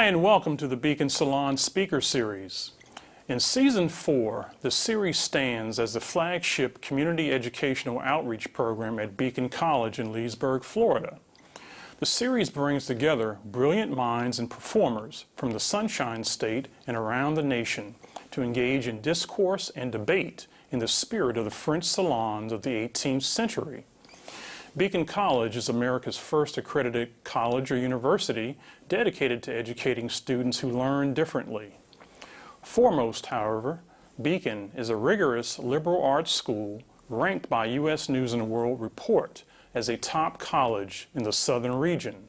Hi, and welcome to the Beacon Salon Speaker Series. In Season 4, the series stands as the flagship community educational outreach program at Beacon College in Leesburg, Florida. The series brings together brilliant minds and performers from the Sunshine State and around the nation to engage in discourse and debate in the spirit of the French salons of the 18th century. Beacon College is America's first accredited college or university dedicated to educating students who learn differently. Foremost, however, Beacon is a rigorous liberal arts school ranked by U.S. News & World Report as a top college in the southern region.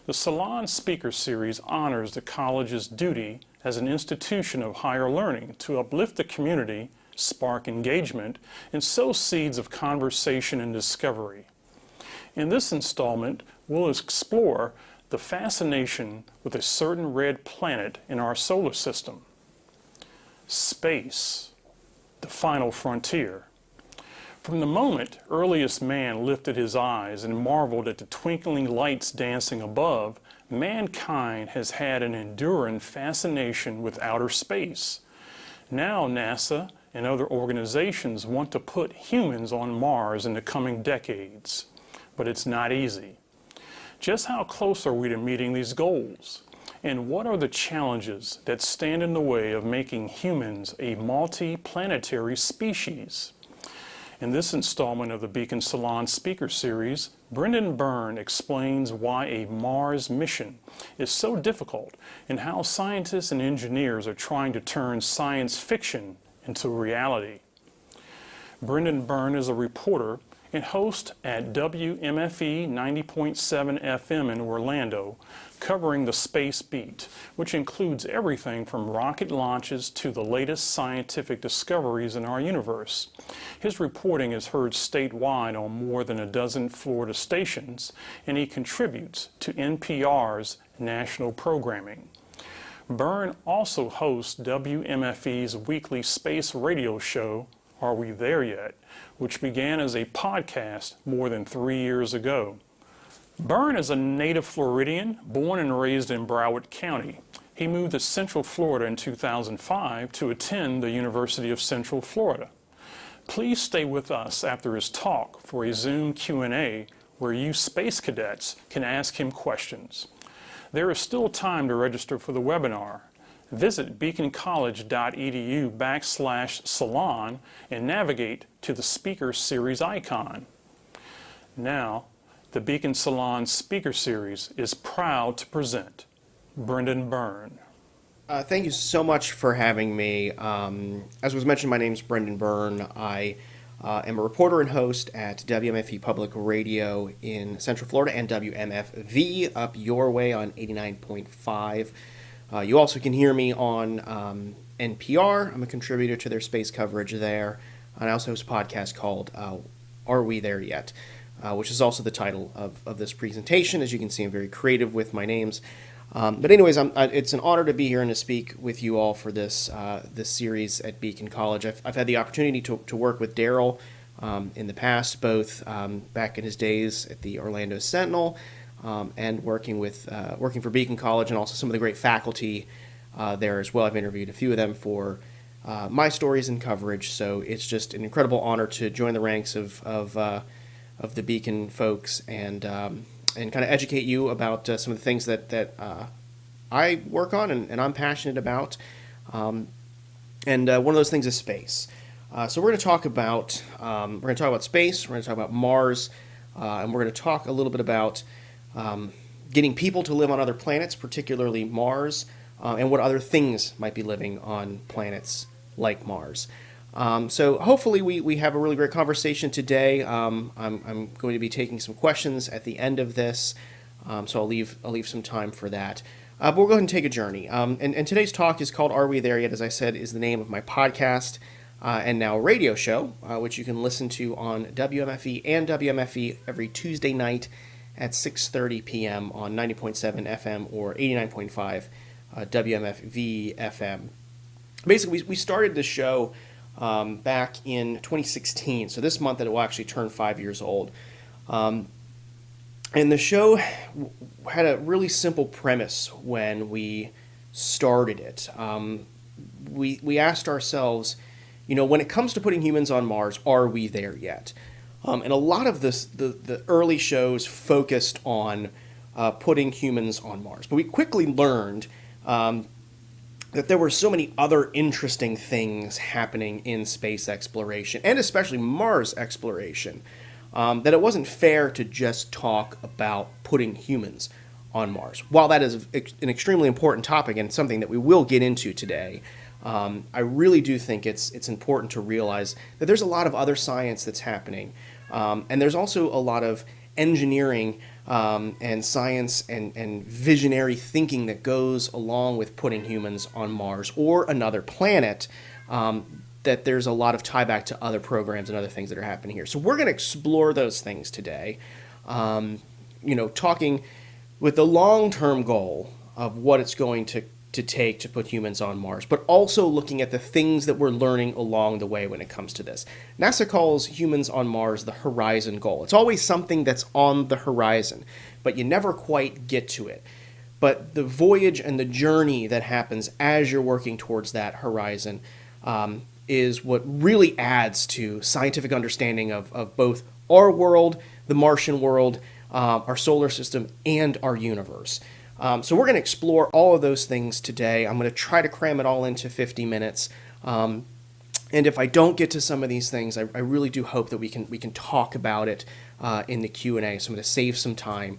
The Salon Speaker Series honors the college's duty as an institution of higher learning to uplift the community, spark engagement, and sow seeds of conversation and discovery. In this installment, we'll explore the fascination with a certain red planet in our solar system. Space, the final frontier. From the moment earliest man lifted his eyes and marveled at the twinkling lights dancing above, mankind has had an enduring fascination with outer space. Now NASA and other organizations want to put humans on Mars in the coming decades. But it's not easy. Just how close are we to meeting these goals? And what are the challenges that stand in the way of making humans a multi-planetary species? In this installment of the Beacon Salon Speaker Series, Brendan Byrne explains why a Mars mission is so difficult and how scientists and engineers are trying to turn science fiction into reality. Brendan Byrne is a reporter and host at WMFE 90.7 FM in Orlando, covering the space beat, which includes everything from rocket launches to the latest scientific discoveries in our universe. His reporting is heard statewide on more than a dozen Florida stations, and he contributes to NPR's national programming. Byrne also hosts WMFE's weekly space radio show, Are We There Yet?, which began as a podcast more than 3 years ago. Byrne is a native Floridian, born and raised in Broward County. He moved to Central Florida in 2005 to attend the University of Central Florida. Please stay with us after his talk for a Zoom Q&A where you space cadets can ask him questions. There is still time to register for the webinar. Visit beaconcollege.edu/salon and navigate to the Speaker Series icon. Now, the Beacon Salon Speaker Series is proud to present Brendan Byrne. Thank you so much for having me. As was mentioned, my name is Brendan Byrne. I am a reporter and host at WMFE Public Radio in Central Florida and WMFV up your way on 89.5. You also can hear me on NPR. I'm a contributor to their space coverage there. And I also host a podcast called Are We There Yet?, which is also the title of this presentation. As you can see, I'm very creative with my names. But anyways, it's an honor to be here and to speak with you all for this series at Beacon College. I've had the opportunity to work with Daryl in the past, both back in his days at the Orlando Sentinel, and working for Beacon College, and also some of the great faculty there as well. I've interviewed a few of them for my stories and coverage, so it's just an incredible honor to join the ranks of the Beacon folks and kind of educate you about some of the things that I work on and I'm passionate about. And one of those things is space. So we're going to talk about space. We're going to talk about Mars, and we're going to talk a little bit about getting people to live on other planets, particularly Mars, and what other things might be living on planets like Mars. So hopefully we have a really great conversation today. I'm going to be taking some questions at the end of this, so I'll leave some time for that. But we'll go ahead and take a journey. And today's talk is called Are We There Yet? As I said, is the name of my podcast and now radio show, which you can listen to on WMFE and WMFE every Tuesday night at 6:30 p.m. on 90.7 FM or 89.5 WMFV FM. Basically, we started this show back in 2016, so this month it will actually turn 5 years old. And the show had a really simple premise when we started it. We asked ourselves, when it comes to putting humans on Mars, are we there yet? And a lot of the early shows focused on putting humans on Mars. But we quickly learned that there were so many other interesting things happening in space exploration, and especially Mars exploration, that it wasn't fair to just talk about putting humans on Mars. While that is an extremely important topic and something that we will get into today, I really do think it's important to realize that there's a lot of other science that's happening, and there's also a lot of engineering and science and visionary thinking that goes along with putting humans on Mars or another planet, that there's a lot of tie back to other programs and other things that are happening here. So we're going to explore those things today, talking with the long-term goal of what it's going to take to put humans on Mars, but also looking at the things that we're learning along the way when it comes to this. NASA calls humans on Mars the horizon goal. It's always something that's on the horizon, but you never quite get to it. But the voyage and the journey that happens as you're working towards that horizon is what really adds to scientific understanding of both our world, the Martian world, our solar system, and our universe. So we're going to explore all of those things today. I'm going to try to cram it all into 50 minutes. And if I don't get to some of these things, I really do hope that we can talk about it in the Q&A. So I'm going to save some time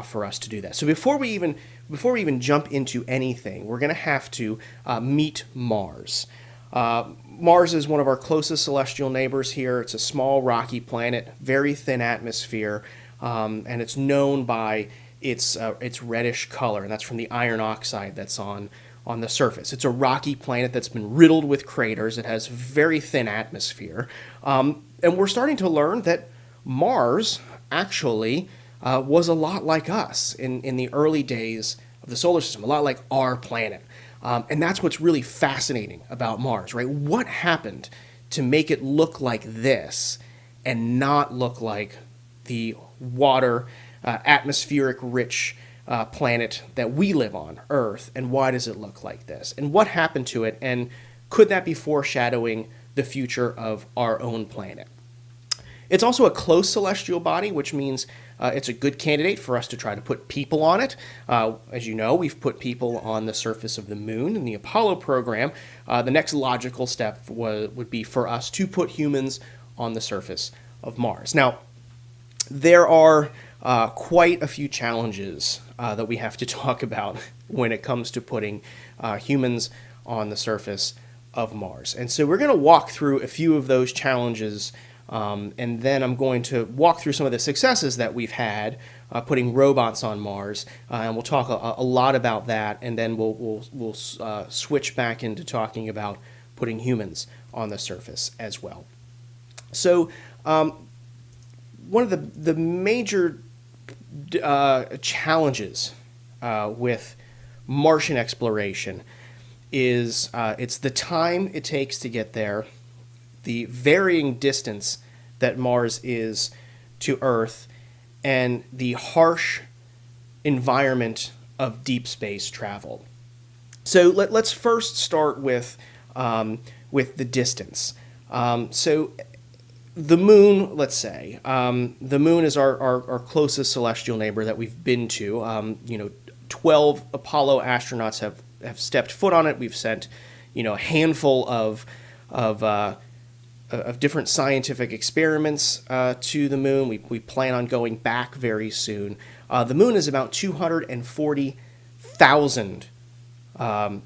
for us to do that. So before we even jump into anything, we're going to have to meet Mars. Mars is one of our closest celestial neighbors here. It's a small rocky planet, very thin atmosphere, and it's known by its reddish color, and that's from the iron oxide that's on the surface. It's a rocky planet that's been riddled with craters. It has very thin atmosphere, and we're starting to learn that Mars actually was a lot like us in the early days of the solar system, a lot like our planet. And that's what's really fascinating about Mars, right? What happened to make it look like this and not look like the water, atmospheric-rich planet that we live on, Earth, and why does it look like this? And what happened to it, and could that be foreshadowing the future of our own planet? It's also a close celestial body, which means it's a good candidate for us to try to put people on it. As you know, we've put people on the surface of the moon in the Apollo program. The next logical step would be for us to put humans on the surface of Mars. Now, there are quite a few challenges that we have to talk about when it comes to putting humans on the surface of Mars. And so we're going to walk through a few of those challenges, and then I'm going to walk through some of the successes that we've had putting robots on Mars, and we'll talk a lot about that, and then we'll switch back into talking about putting humans on the surface as well. So one of the major challenges with Martian exploration is it's the time it takes to get there, the varying distance that Mars is to Earth, and the harsh environment of deep space travel. So let's first start with the distance. So the moon, let's say, the moon is our closest celestial neighbor that we've been to. 12 Apollo astronauts have stepped foot on it. We've sent, a handful of different scientific experiments to the moon. We plan on going back very soon. The moon is about 240,000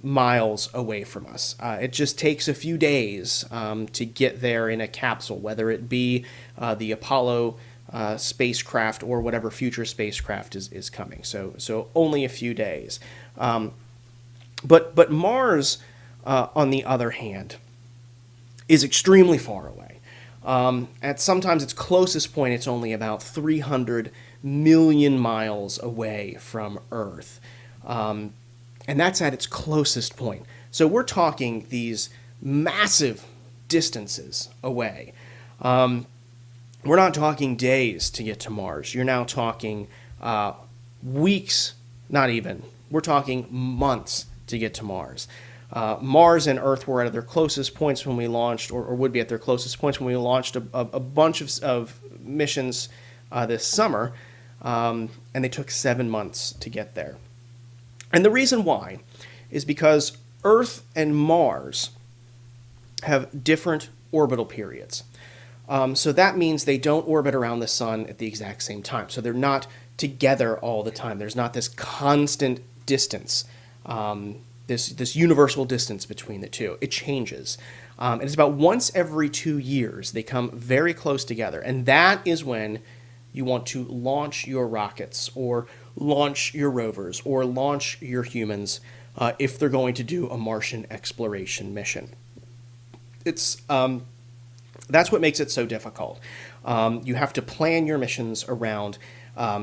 miles away from us. It just takes a few days to get there in a capsule, whether it be the Apollo spacecraft or whatever future spacecraft is coming. So only a few days. But Mars, on the other hand, is extremely far away. At sometimes its closest point, it's only about 300 million miles away from Earth. And that's at its closest point. So we're talking these massive distances away. We're not talking days to get to Mars. You're now talking weeks, not even. We're talking months to get to Mars. Mars and Earth were at their closest points when we launched, or would be at their closest points when we launched a bunch of missions this summer, and they took 7 months to get there. And the reason why is because Earth and Mars have different orbital periods. So that means they don't orbit around the sun at the exact same time. So they're not together all the time. There's not this constant distance, this universal distance between the two. It changes. And it's about once every 2 years they come very close together. And that is when you want to launch your rockets or launch your rovers or launch your humans if they're going to do a Martian exploration mission. It's that's what makes it so difficult. You have to plan your missions around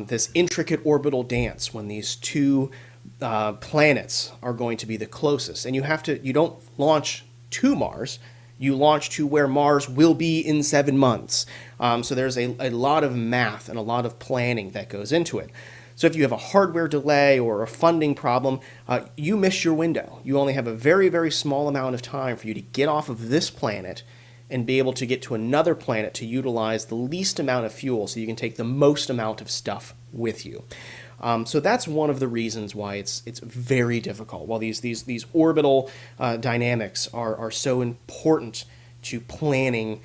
this intricate orbital dance when these two planets are going to be the closest. And you don't launch to Mars, you launch to where Mars will be in 7 months. So there's a lot of math and a lot of planning that goes into it. So if you have a hardware delay or a funding problem, you miss your window. You only have a very, very small amount of time for you to get off of this planet and be able to get to another planet to utilize the least amount of fuel so you can take the most amount of stuff with you. So that's one of the reasons why it's very difficult. While these orbital dynamics are so important to planning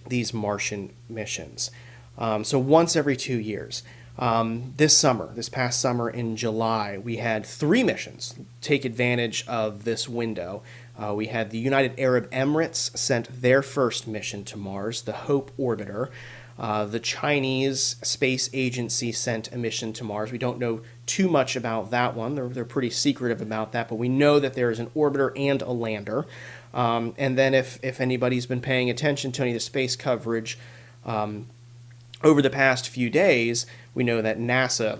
these Martian missions. So once every 2 years. This past summer in July, we had 3 missions take advantage of this window. We had the United Arab Emirates sent their first mission to Mars, the Hope Orbiter. The Chinese Space Agency sent a mission to Mars. We don't know too much about that one. They're pretty secretive about that, but we know that there is an orbiter and a lander. And then if anybody's been paying attention to any of the space coverage over the past few days, we know that NASA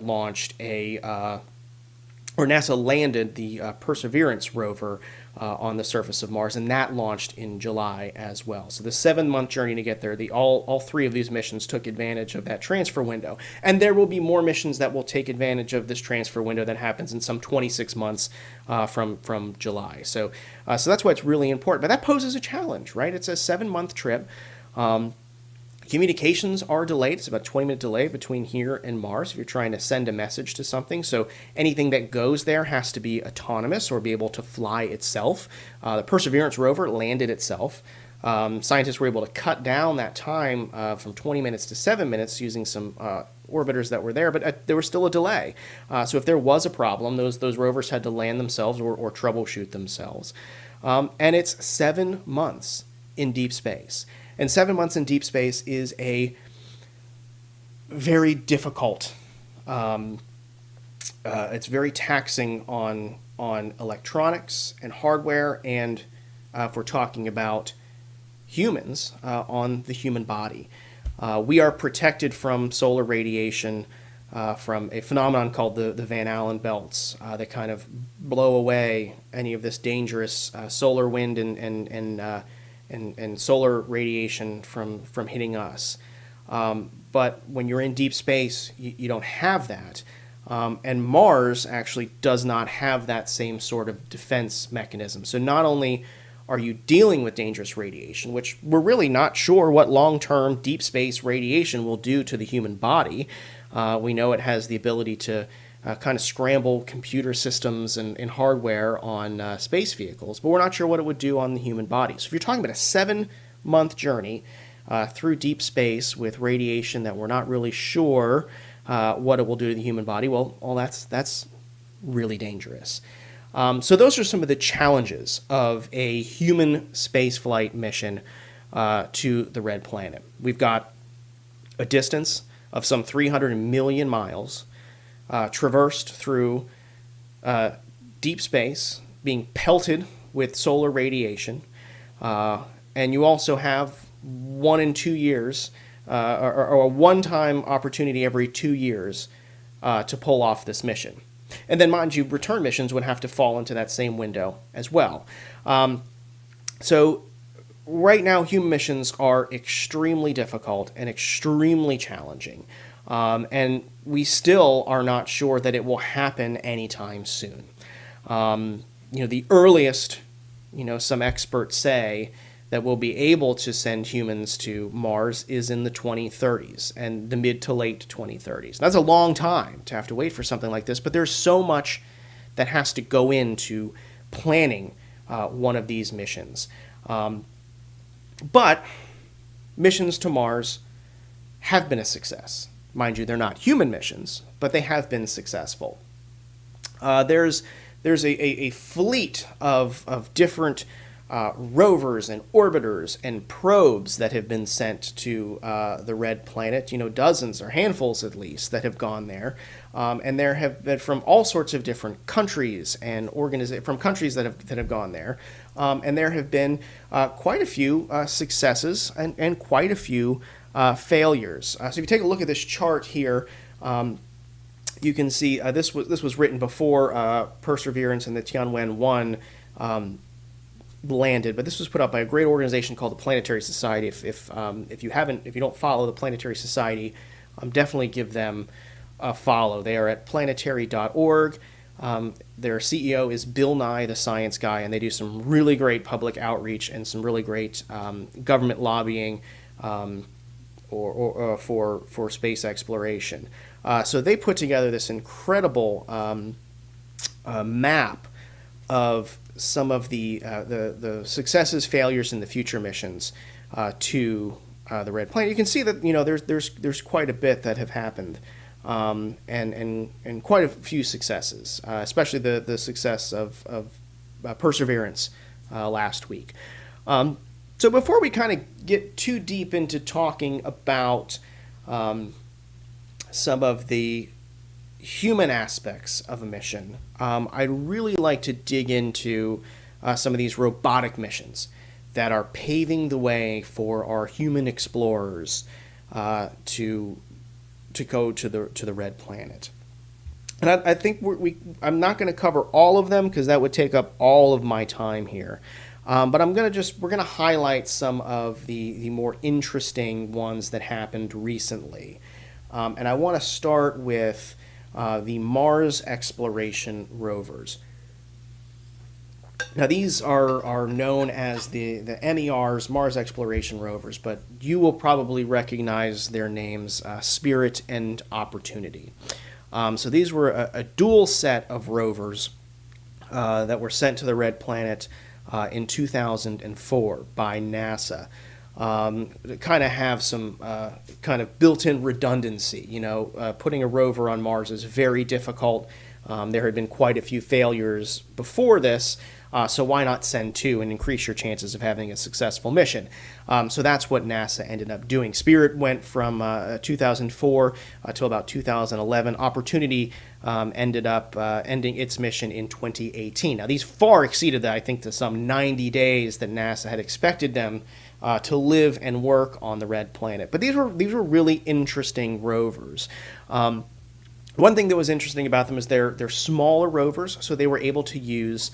landed the Perseverance rover on the surface of Mars, and that launched in July as well. So the 7-month journey to get there, all 3 of these missions took advantage of that transfer window. And there will be more missions that will take advantage of this transfer window that happens in some 26 months from July. So that's why it's really important. But that poses a challenge, right? It's a 7-month trip. Communications are delayed. It's about a 20-minute delay between here and Mars if you're trying to send a message to something. So anything that goes there has to be autonomous or be able to fly itself. The Perseverance rover landed itself. Scientists were able to cut down that time from 20 minutes to 7 minutes using some orbiters that were there, but there was still a delay. So if there was a problem, those rovers had to land themselves or troubleshoot themselves. And it's 7 months in deep space. And 7 months in deep space is a very difficult, it's very taxing on electronics and hardware, and if we're talking about humans, on the human body. We are protected from solar radiation from a phenomenon called the Van Allen belts that kind of blow away any of this dangerous solar wind and solar radiation from hitting us. But when you're in deep space, you don't have that. And Mars actually does not have that same sort of defense mechanism. So not only are you dealing with dangerous radiation, which we're really not sure what long-term deep space radiation will do to the human body. We know it has the ability to kind of scramble computer systems and hardware on space vehicles, but we're not sure what it would do on the human body. So if you're talking about a 7-month journey through deep space with radiation that we're not really sure what it will do to the human body, well, that's really dangerous. So those are some of the challenges of a human spaceflight mission to the Red Planet. We've got a distance of some 300 million miles, traversed through deep space, being pelted with solar radiation, and you also have 1 in 2 years, or a one-time opportunity every 2 years to pull off this mission. And then, mind you, return missions would have to fall into that same window as well. So right now, human missions are extremely difficult and extremely challenging. And we still are not sure that it will happen anytime soon. The earliest, some experts say that we'll be able to send humans to Mars is in the 2030s and the mid to late 2030s. That's a long time to have to wait for something like this, but there's so much that has to go into planning one of these missions. But missions to Mars have been a success. Mind you, they're not human missions, but they have been successful. There's a fleet of different rovers and orbiters and probes that have been sent to the red planet, dozens or handfuls at least that have gone there. And there have been from all sorts of different countries and from countries that have gone there. And there have been quite a few successes and quite a few failures. So if you take a look at this chart here, you can see this was written before Perseverance and the Tianwen-1 landed, but this was put up by a great organization called the Planetary Society. If you don't follow the Planetary Society, definitely give them a follow. They are at planetary.org. Their CEO is Bill Nye, the science guy, and they do some really great public outreach and some really great government lobbying for space exploration. So they put together this incredible map of some of the successes, failures, and the future missions to the red planet. You can see that there's quite a bit that have happened, and quite a few successes, especially the success of Perseverance last week. So before we kind of get too deep into talking about some of the human aspects of a mission, I'd really like to dig into some of these robotic missions that are paving the way for our human explorers to go to the red planet. And I think I'm not going to cover all of them because that would take up all of my time here. But we're going to highlight some of the more interesting ones that happened recently. And I want to start with the Mars exploration rovers. Now these are known as the MERs, Mars Exploration Rovers, but you will probably recognize their names, Spirit and Opportunity. So these were a dual set of rovers that were sent to the red planet in 2004 by NASA. To kind of have some kind of built-in redundancy. Putting a rover on Mars is very difficult. There had been quite a few failures before this, so why not send two and increase your chances of having a successful mission? So that's what NASA ended up doing. Spirit went from 2004 till about 2011. Opportunity ended up ending its mission in 2018. Now these far exceeded, I think, to some 90 days that NASA had expected them to live and work on the red planet. But these were really interesting rovers. One thing that was interesting about them is they're smaller rovers, so they were able to use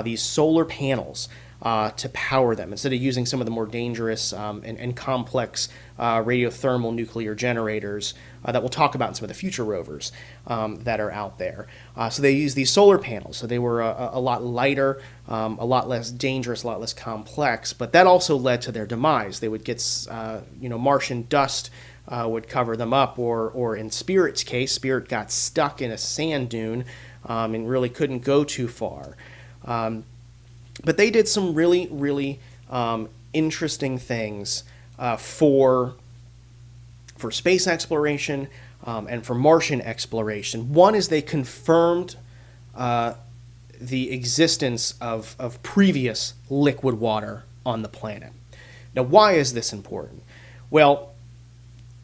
these solar panels to power them instead of using some of the more dangerous and complex radiothermal nuclear generators that we'll talk about in some of the future rovers that are out there. So they used these solar panels, so they were a lot lighter, a lot less dangerous, a lot less complex, but that also led to their demise. They would get Martian dust would cover them up, or in Spirit's case, Spirit got stuck in a sand dune and really couldn't go too far. But they did some really, really interesting things for space exploration and for Martian exploration. One is they confirmed the existence of previous liquid water on the planet. Now, why is this important? Well,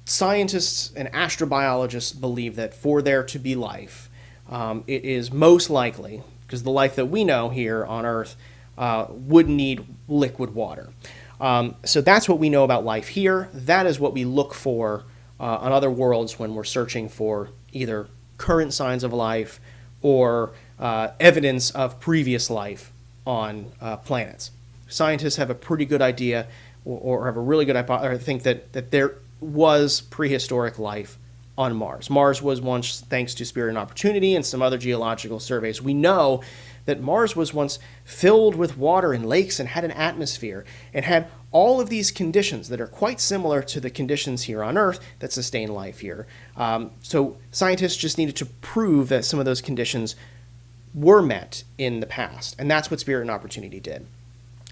scientists and astrobiologists believe that for there to be life, it is most likely, because the life that we know here on Earth would need liquid water. So that's what we know about life here. That is what we look for on other worlds when we're searching for either current signs of life or evidence of previous life on planets. Scientists have a pretty good idea, or have a really good hypothesis, or think that there was prehistoric life on Mars. Mars was once, thanks to Spirit and Opportunity and some other geological surveys, we know that Mars was once filled with water and lakes and had an atmosphere and had all of these conditions that are quite similar to the conditions here on Earth that sustain life here. So scientists just needed to prove that some of those conditions were met in the past, and that's what Spirit and Opportunity did.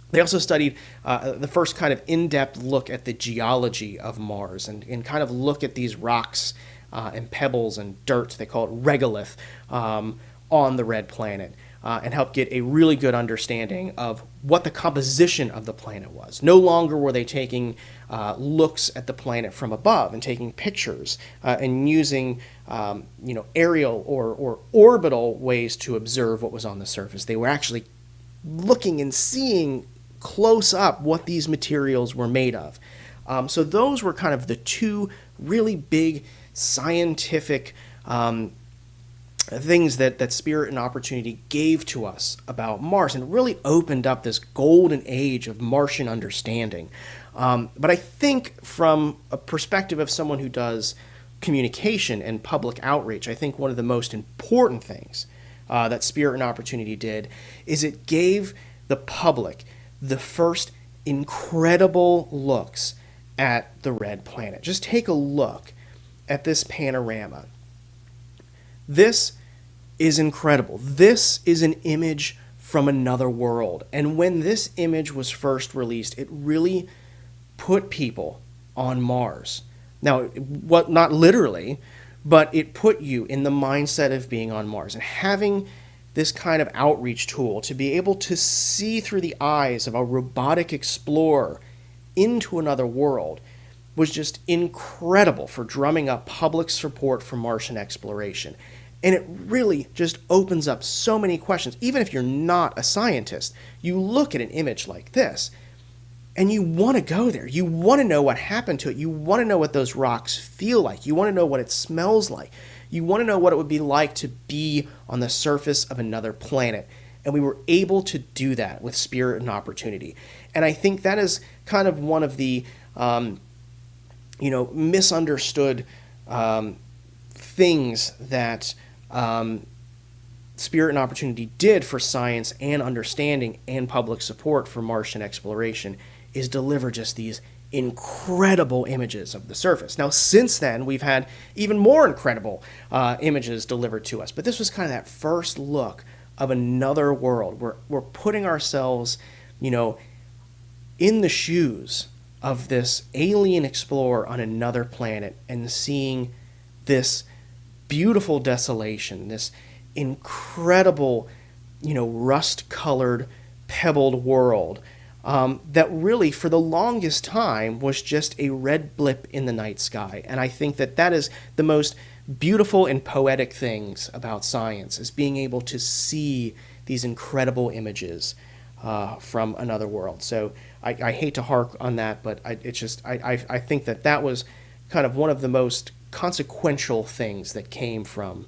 They also studied the first kind of in-depth look at the geology of Mars and kind of look at these rocks and pebbles and dirt, they call it regolith, on the red planet, and help get a really good understanding of what the composition of the planet was. No longer were they taking looks at the planet from above and taking pictures and using aerial or orbital ways to observe what was on the surface. They were actually looking and seeing close up what these materials were made of. So those were kind of the two really big scientific things that Spirit and Opportunity gave to us about Mars, and really opened up this golden age of Martian understanding. But I think from a perspective of someone who does communication and public outreach, I think one of the most important things that Spirit and Opportunity did is it gave the public the first incredible looks at the red planet. Just take a look at this panorama. This is incredible. This is an image from another world. And when this image was first released, it really put people on Mars. Now, not literally, but it put you in the mindset of being on Mars. And having this kind of outreach tool to be able to see through the eyes of a robotic explorer into another world was just incredible for drumming up public support for Martian exploration. And it really just opens up so many questions. Even if you're not a scientist, you look at an image like this and you want to go there. You want to know what happened to it. You want to know what those rocks feel like. You want to know what it smells like. You want to know what it would be like to be on the surface of another planet. And we were able to do that with Spirit and Opportunity. And I think that is kind of one of the misunderstood things that Spirit and Opportunity did for science and understanding and public support for Martian exploration is deliver just these incredible images of the surface. Now, since then, we've had even more incredible images delivered to us. But this was kind of that first look of another world. We're putting ourselves, in the shoes of this alien explorer on another planet and seeing this beautiful desolation, this incredible, rust-colored, pebbled world that really, for the longest time, was just a red blip in the night sky. And I think that is the most beautiful and poetic things about science, is being able to see these incredible images from another world. So I hate to hark on that, but I think that was kind of one of the most consequential things that came from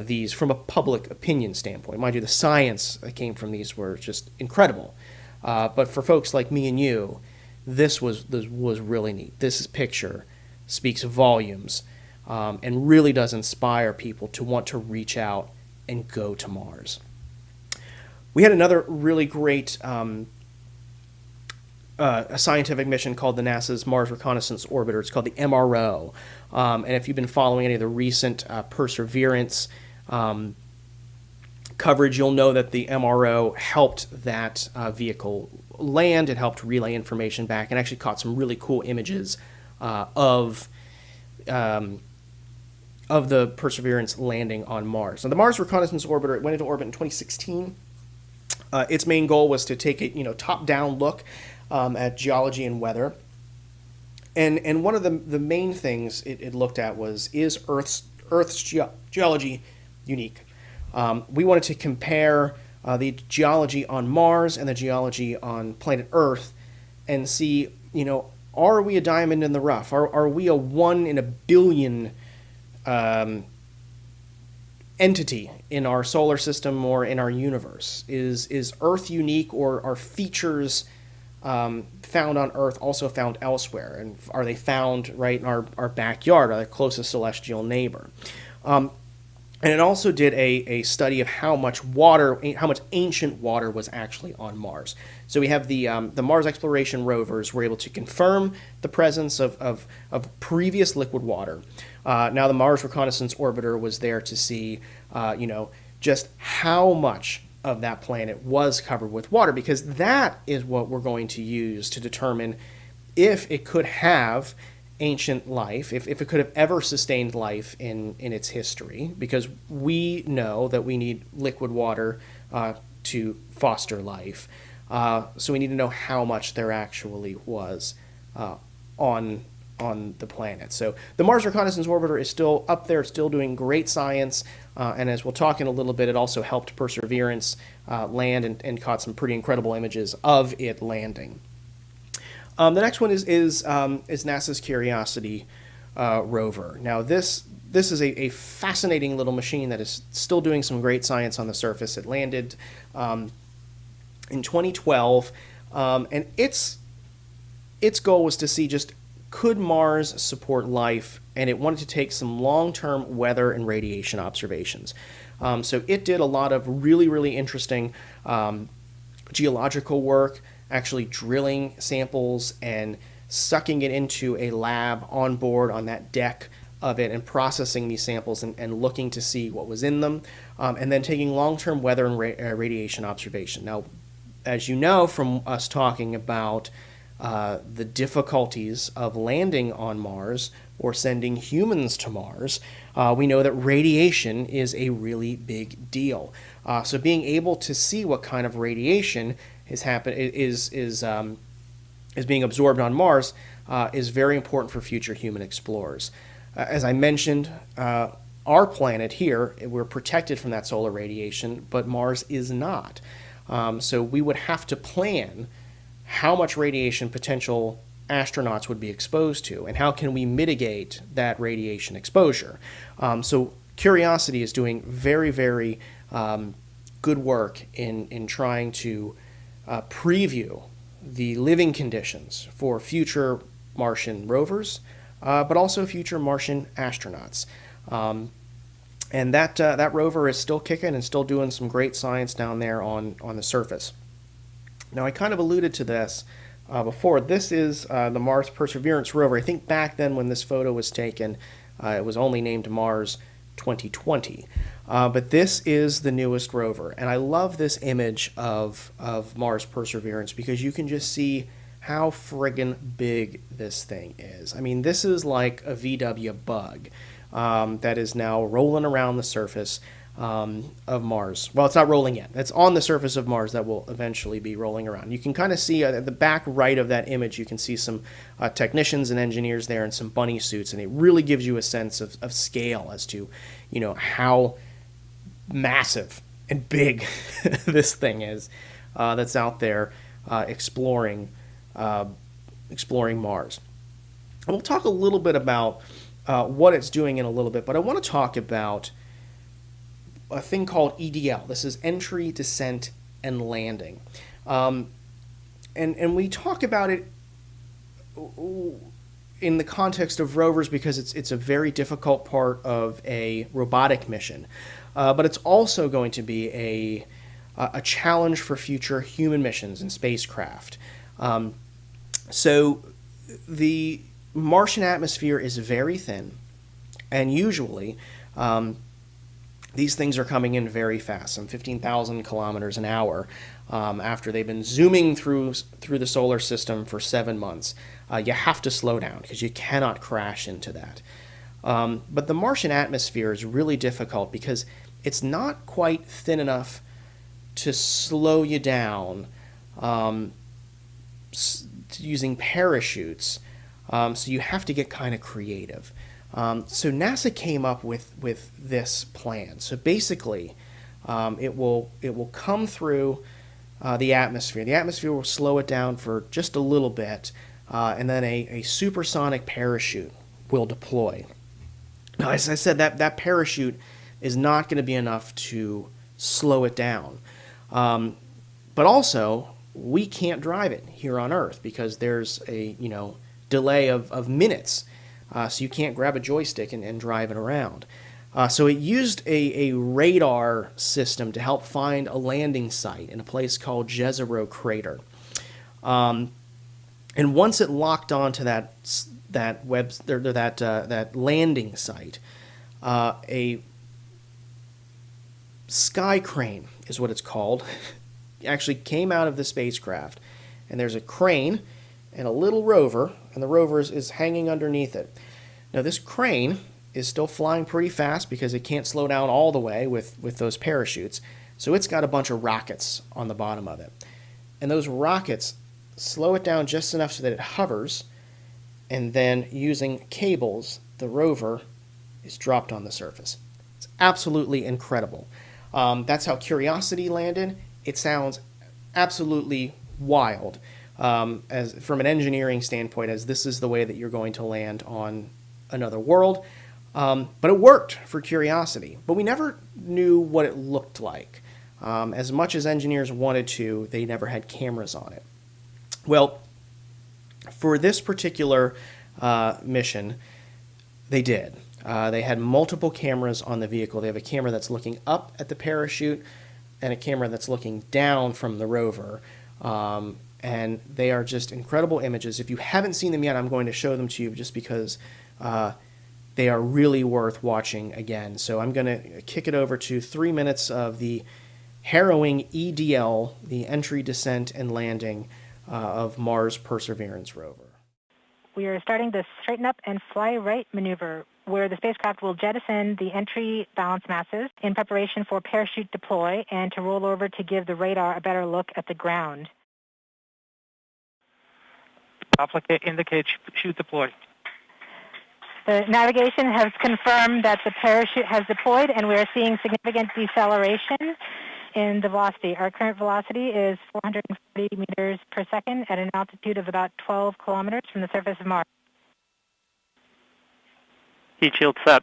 these, from a public opinion standpoint. Mind you, the science that came from these were just incredible. But for folks like me and you, this was really neat. This picture speaks volumes and really does inspire people to want to reach out and go to Mars. We had another really great a scientific mission called the NASA's Mars Reconnaissance Orbiter. It's called the MRO. And if you've been following any of the recent Perseverance coverage, you'll know that the MRO helped that vehicle land. It helped relay information back and actually caught some really cool images of the Perseverance landing on Mars. Now, the Mars Reconnaissance Orbiter, it went into orbit in 2016. Its main goal was to take a top-down look at geology and weather. And one of the main things it looked at was, is Earth's geology unique? We wanted to compare the geology on Mars and the geology on planet Earth and see, are we a diamond in the rough? Are we a 1 in a billion entity in our solar system or in our universe? Is Earth unique, or are features found on Earth also found elsewhere? And are they found right in our backyard, our closest celestial neighbor? And it also did a study of how much ancient water was actually on Mars. So we have the Mars exploration rovers were able to confirm the presence of previous liquid water. Now the Mars Reconnaissance orbiter was there to see, just how much of that planet was covered with water, because that is what we're going to use to determine if it could have ancient life, if it could have ever sustained life in its history, because we know that we need liquid water to foster life. So we need to know how much there actually was on the planet. So the Mars Reconnaissance Orbiter is still up there, still doing great science, and as we'll talk in a little bit, it also helped Perseverance land and caught some pretty incredible images of it landing. The next one is NASA's Curiosity rover. Now this is a fascinating little machine that is still doing some great science on the surface. It landed in 2012, and its goal was to see just could Mars support life, and it wanted to take some long-term weather and radiation observations. So it did a lot of really interesting geological work, actually drilling samples and sucking it into a lab on board on that deck of it and processing these samples and looking to see what was in them, and then taking long-term weather and radiation observation. Now, as you know from us talking about the difficulties of landing on Mars or sending humans to Mars, we know that radiation is a really big deal. So being able to see what kind of radiation is being absorbed on Mars is very important for future human explorers. As I mentioned, our planet here, we're protected from that solar radiation, but Mars is not. So we would have to plan how much radiation potential astronauts would be exposed to, and how can we mitigate that radiation exposure. So Curiosity is doing very good work in trying to preview the living conditions for future Martian rovers, but also future Martian astronauts. And that rover is still kicking and still doing some great science down there on the surface. Now, I kind of alluded to this before. This is the Mars Perseverance rover. I think back then when this photo was taken, it was only named Mars 2020. But this is the newest rover, and I love this image of Mars Perseverance because you can just see how friggin' big this thing is. I mean, this is like a VW bug that is now rolling around the surface of Mars. Well, it's not rolling yet. It's on the surface of Mars that will eventually be rolling around. You can kind of see at the back right of that image, you can see some technicians and engineers there in some bunny suits, and it really gives you a sense of scale as to, how massive and big this thing is that's out there exploring Mars. And we'll talk a little bit about what it's doing in a little bit, but I want to talk about a thing called EDL. This is Entry, Descent, and Landing. And we talk about it in the context of rovers because it's a very difficult part of a robotic mission. But it's also going to be a challenge for future human missions and spacecraft. So the Martian atmosphere is very thin, and usually these things are coming in very fast, some 15,000 kilometers an hour, after they've been zooming through the solar system for 7 months. You have to slow down because you cannot crash into that. But the Martian atmosphere is really difficult because it's not quite thin enough to slow you down using parachutes. So you have to get kind of creative. So NASA came up with this plan. So basically, it will come through the atmosphere. The atmosphere will slow it down for just a little bit, and then a supersonic parachute will deploy. Now, as I said, that parachute is not going to be enough to slow it down. But also, we can't drive it here on Earth because there's a delay of minutes. So you can't grab a joystick and drive it around. So it used a radar system to help find a landing site in a place called Jezero Crater. And once it locked onto that landing site, a sky crane is what it's called, actually came out of the spacecraft. And there's a crane and a little rover, and the rover is hanging underneath it. Now this crane is still flying pretty fast because it can't slow down all the way with those parachutes. So it's got a bunch of rockets on the bottom of it. And those rockets slow it down just enough so that it hovers, and then using cables, the rover is dropped on the surface. It's absolutely incredible. That's how Curiosity landed. It sounds absolutely wild as from an engineering standpoint, as this is the way that you're going to land on another world. But it worked for Curiosity. But we never knew what it looked like. As much as engineers wanted to, they never had cameras on it. Well, for this particular mission, they did. They had multiple cameras on the vehicle. They have a camera that's looking up at the parachute and a camera that's looking down from the rover. And they are just incredible images. If you haven't seen them yet, I'm going to show them to you just because they are really worth watching again. So I'm going to kick it over to 3 minutes of the harrowing EDL, the entry, descent, and landing of Mars Perseverance rover. We are starting the straighten up and fly right maneuver, where the spacecraft will jettison the entry balance masses in preparation for parachute deploy and to roll over to give the radar a better look at the ground. Indicate chute deploy. The navigation has confirmed that the parachute has deployed, and we are seeing significant deceleration in the velocity. Our current velocity is 440 meters per second at an altitude of about 12 kilometers from the surface of Mars. Heat shield set.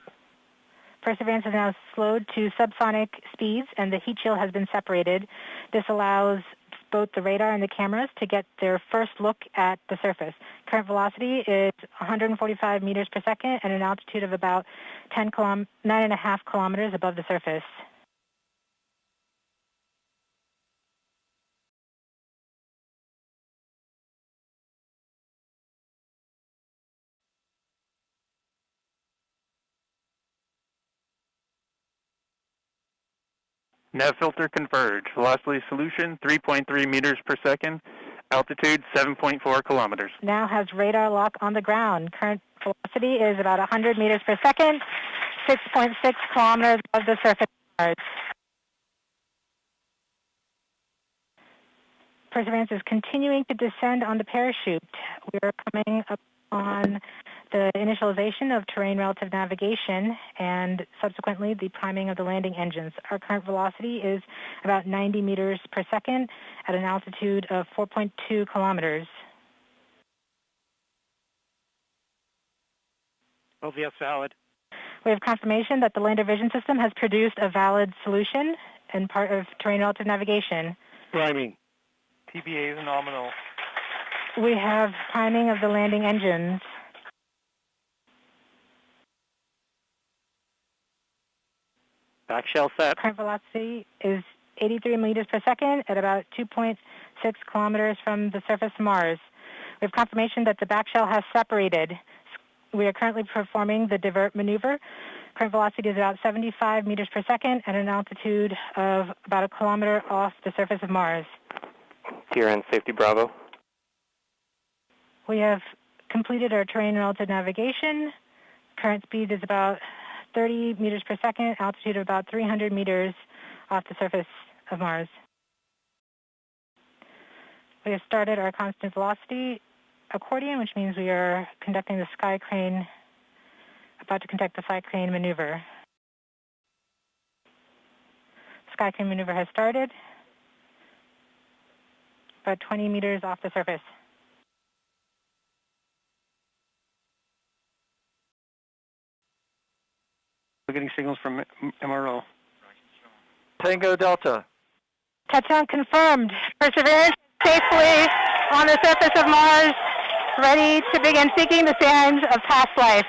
Perseverance is now slowed to subsonic speeds, and the heat shield has been separated. This allows both the radar and the cameras to get their first look at the surface. Current velocity is 145 meters per second at an altitude of about 9.5 kilometers above the surface. Nav filter converge. Velocity solution 3.3 meters per second. Altitude 7.4 kilometers. Now has radar lock on the ground. Current velocity is about 100 meters per second, 6.6 kilometers above the surface of Mars. Perseverance is continuing to descend on the parachute. We are coming up on the initialization of terrain relative navigation and subsequently the priming of the landing engines. Our current velocity is about 90 meters per second at an altitude of 4.2 kilometers. OVS valid. We have confirmation that the lander vision system has produced a valid solution and part of terrain relative navigation. Priming. TBA is nominal. We have priming of the landing engines. Back shell set. Current velocity is 83 meters per second at about 2.6 kilometers from the surface of Mars. We have confirmation that the back shell has separated. We are currently performing the divert maneuver. Current velocity is about 75 meters per second at an altitude of about a kilometer off the surface of Mars. TRN safety Bravo. We have completed our terrain relative navigation. Current speed is about 30 meters per second, altitude of about 300 meters off the surface of Mars. We have started our constant velocity accordion, which means we are conducting the sky crane, about to conduct the sky crane maneuver. Sky crane maneuver has started, about 20 meters off the surface. We're getting signals from MRO. Tango Delta. Touchdown confirmed. Perseverance safely on the surface of Mars, ready to begin seeking the signs of past life.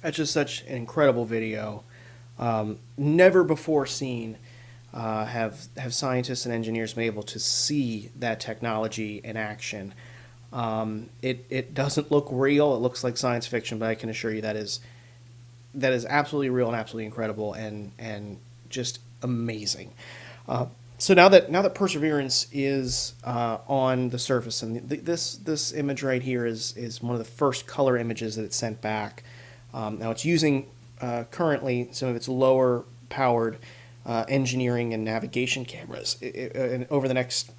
That's just such an incredible video. Never before seen have scientists and engineers been able to see that technology in action. It doesn't look real. It looks like science fiction, but I can assure you that is absolutely real and absolutely incredible and just amazing. So now that Perseverance is on the surface, and this image right here is one of the first color images that it sent back. Now it's using currently some of its lower powered engineering and navigation cameras. And over the next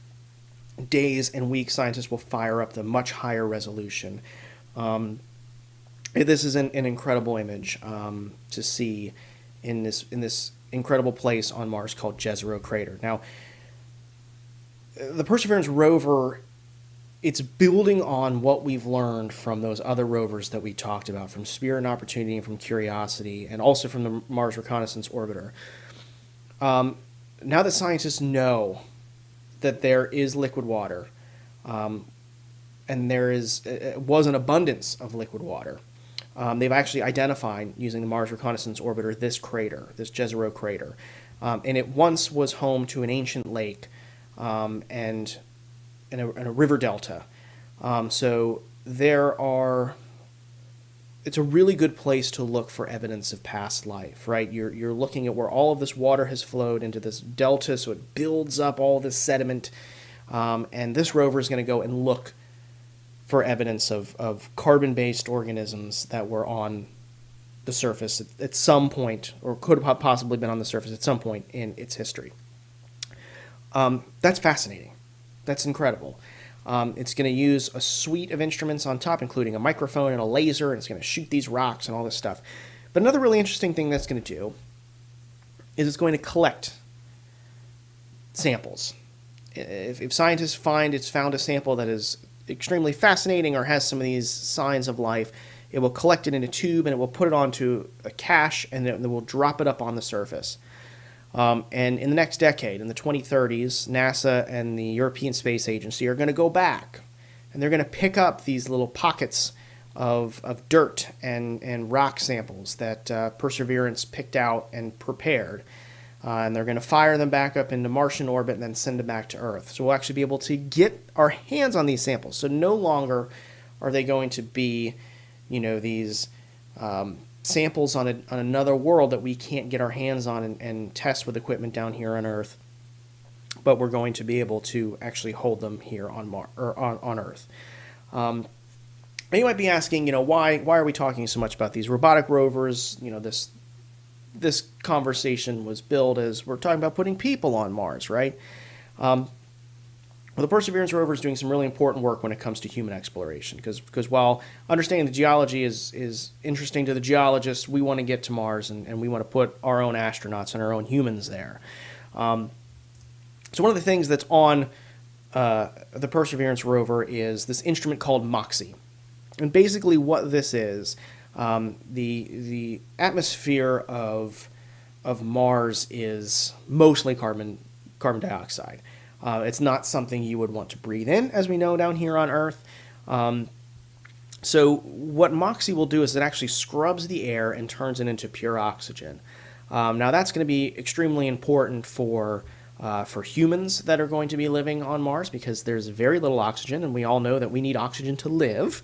days and weeks, scientists will fire up the much higher resolution. This is an incredible image to see in this incredible place on Mars called Jezero Crater. Now, the Perseverance rover, it's building on what we've learned from those other rovers that we talked about, from Spirit and Opportunity and from Curiosity, and also from the Mars Reconnaissance Orbiter. Now that scientists know that there is liquid water, and there was an abundance of liquid water, they've actually identified, using the Mars Reconnaissance Orbiter, this crater, this Jezero crater. And it once was home to an ancient lake and a river delta. So it's a really good place to look for evidence of past life, right? You're looking at where all of this water has flowed into this delta, so it builds up all this sediment. And this rover is going to go and look for evidence of carbon-based organisms that were on the surface at some point, or could have possibly been on the surface at some point in its history. That's fascinating. That's incredible. It's going to use a suite of instruments on top, including a microphone and a laser, and it's going to shoot these rocks and all this stuff. But another really interesting thing that's going to do is it's going to collect samples. If scientists find it's found a sample that is extremely fascinating or has some of these signs of life, it will collect it in a tube and it will put it onto a cache, and then it will drop it up on the surface. And in the next decade, in the 2030s, NASA and the European Space Agency are going to go back, and they're going to pick up these little pockets of dirt and rock samples that Perseverance picked out and prepared. And they're going to fire them back up into Martian orbit and then send them back to Earth. So we'll actually be able to get our hands on these samples. So no longer are they going to be, these samples on another world that we can't get our hands on and test with equipment down here on Earth. But we're going to be able to actually hold them here on Earth. And you might be asking, why are we talking so much about these robotic rovers? This conversation was billed as we're talking about putting people on Mars, right? Well, the Perseverance rover is doing some really important work when it comes to human exploration, because while understanding the geology is interesting to the geologists, we want to get to Mars and we want to put our own astronauts and our own humans there. So one of the things that's on the Perseverance rover is this instrument called MOXIE. And basically what this is, the atmosphere of Mars is mostly carbon dioxide. It's not something you would want to breathe in, as we know down here on Earth. So what MOXIE will do is it actually scrubs the air and turns it into pure oxygen. Now that's going to be extremely important for humans that are going to be living on Mars, because there's very little oxygen, and we all know that we need oxygen to live.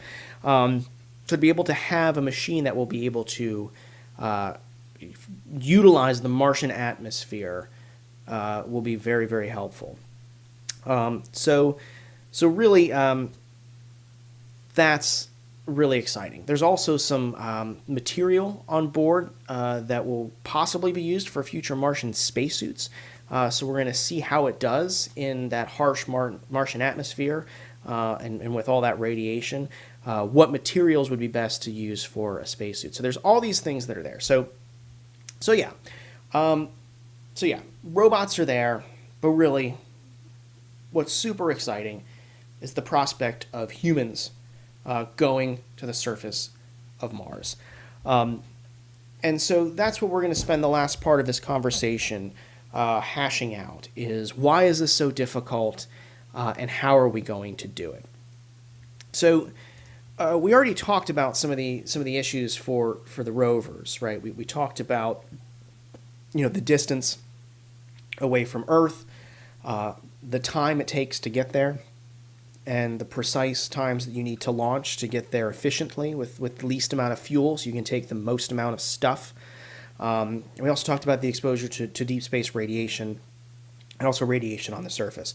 To be able to have a machine that will be able to utilize the Martian atmosphere will be very, very helpful. So really, that's really exciting. There's also some material on board that will possibly be used for future Martian spacesuits. So we're going to see how it does in that harsh Martian atmosphere and with all that radiation. What materials would be best to use for a spacesuit. So there's all these things that are there. So yeah, robots are there, but really, what's super exciting is the prospect of humans going to the surface of Mars. And so that's what we're going to spend the last part of this conversation hashing out is, why is this so difficult, and how are we going to do it? So we already talked about some of the issues for the rovers, right? We talked about, the distance away from Earth, the time it takes to get there, and the precise times that you need to launch to get there efficiently with the least amount of fuel, so you can take the most amount of stuff. We also talked about the exposure to deep space radiation, and also radiation on the surface.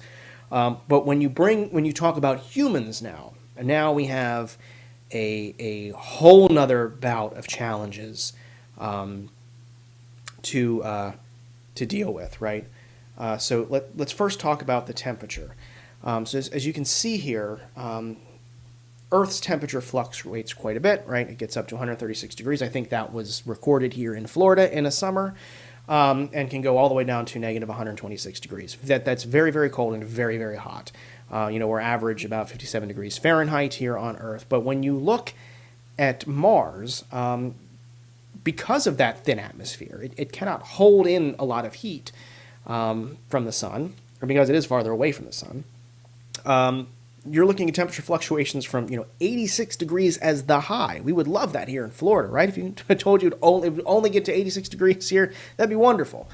But when you talk about humans now we have a whole nother bout of challenges to deal with, right? So let's first talk about the temperature. So as you can see here, Earth's temperature fluctuates quite a bit, right? It gets up to 136 degrees. I think that was recorded here in Florida in a summer, and can go all the way down to negative 126 degrees. That's very, very cold and very, very hot. We're average about 57 degrees Fahrenheit here on Earth. But when you look at Mars, because of that thin atmosphere, it cannot hold in a lot of heat from the sun, or because it is farther away from the sun. You're looking at temperature fluctuations from 86 degrees as the high. We would love that here in Florida, right? If you told you it would only get to 86 degrees here, that'd be wonderful.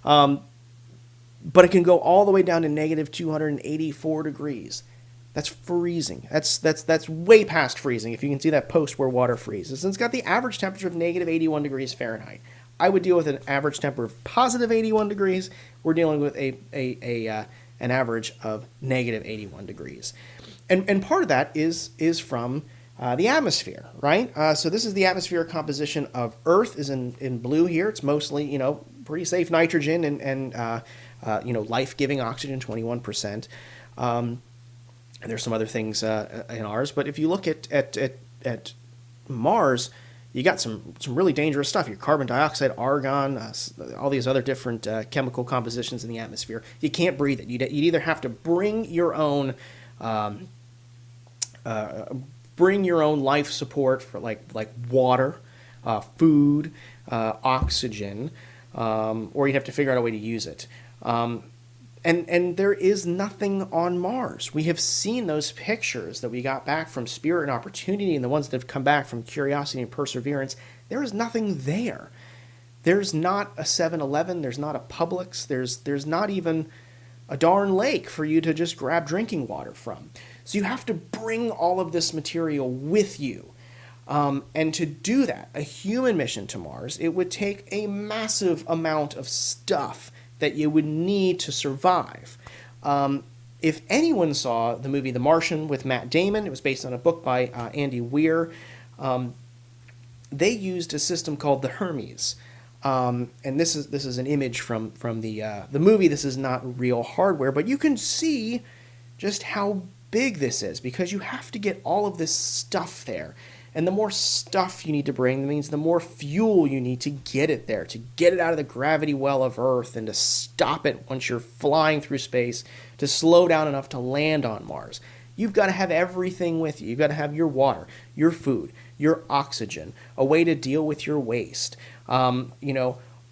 But it can go all the way down to negative 284 degrees. That's freezing. That's way past freezing. If you can see that post where water freezes, and it's got the average temperature of negative 81 degrees Fahrenheit. I would deal with an average temperature of positive 81 degrees. We're dealing with an average of negative 81 degrees. And part of that is from the atmosphere, right? So this is the atmospheric composition of Earth is in blue here. It's mostly, pretty safe nitrogen and life-giving oxygen, 21%. And there's some other things in ours. But if you look at Mars, you got some really dangerous stuff. Your carbon dioxide, argon, all these other different chemical compositions in the atmosphere. You can't breathe it. You'd either have to bring your own life support for like water, food, oxygen, or you'd have to figure out a way to use it. And there is nothing on Mars. We have seen those pictures that we got back from Spirit and Opportunity and the ones that have come back from Curiosity and Perseverance. There is nothing there. There's not a 7-Eleven. There's not a Publix. There's not even a darn lake for you to just grab drinking water from. So you have to bring all of this material with you. And to do that, a human mission to Mars, it would take a massive amount of stuff that you would need to survive. If anyone saw the movie The Martian with Matt Damon, it was based on a book by Andy Weir, they used a system called the Hermes. And this is an image from the movie. This is not real hardware, but you can see just how big this is because you have to get all of this stuff there. And the more stuff you need to bring, that means the more fuel you need to get it there, to get it out of the gravity well of Earth and to stop it once you're flying through space, to slow down enough to land on Mars. You've got to have everything with you. You've got to have your water, your food, your oxygen, a way to deal with your waste.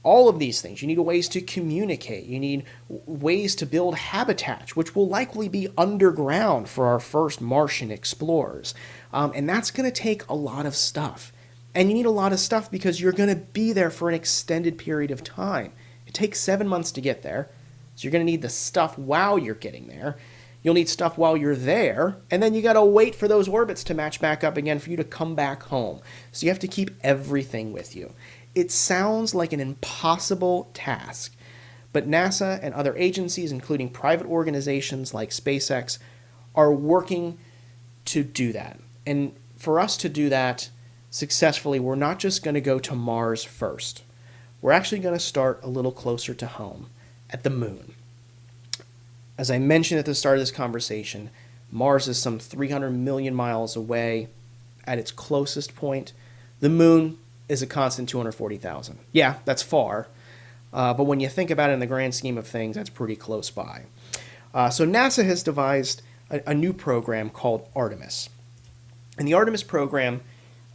All of these things. You need ways to communicate. You need ways to build habitats, which will likely be underground for our first Martian explorers. And that's going to take a lot of stuff. And you need a lot of stuff because you're going to be there for an extended period of time. It takes 7 months to get there. So you're going to need the stuff while you're getting there. You'll need stuff while you're there. And then you got to wait for those orbits to match back up again for you to come back home. So you have to keep everything with you. It sounds like an impossible task, but NASA and other agencies, including private organizations like SpaceX, are working to do that. And for us to do that successfully, we're not just going to go to Mars first. We're actually going to start a little closer to home, at the moon. As I mentioned at the start of this conversation, Mars is some 300 million miles away at its closest point. The moon is a constant 240,000. Yeah, that's far. But when you think about it in the grand scheme of things, that's pretty close by. So NASA has devised a new program called Artemis. And the Artemis program,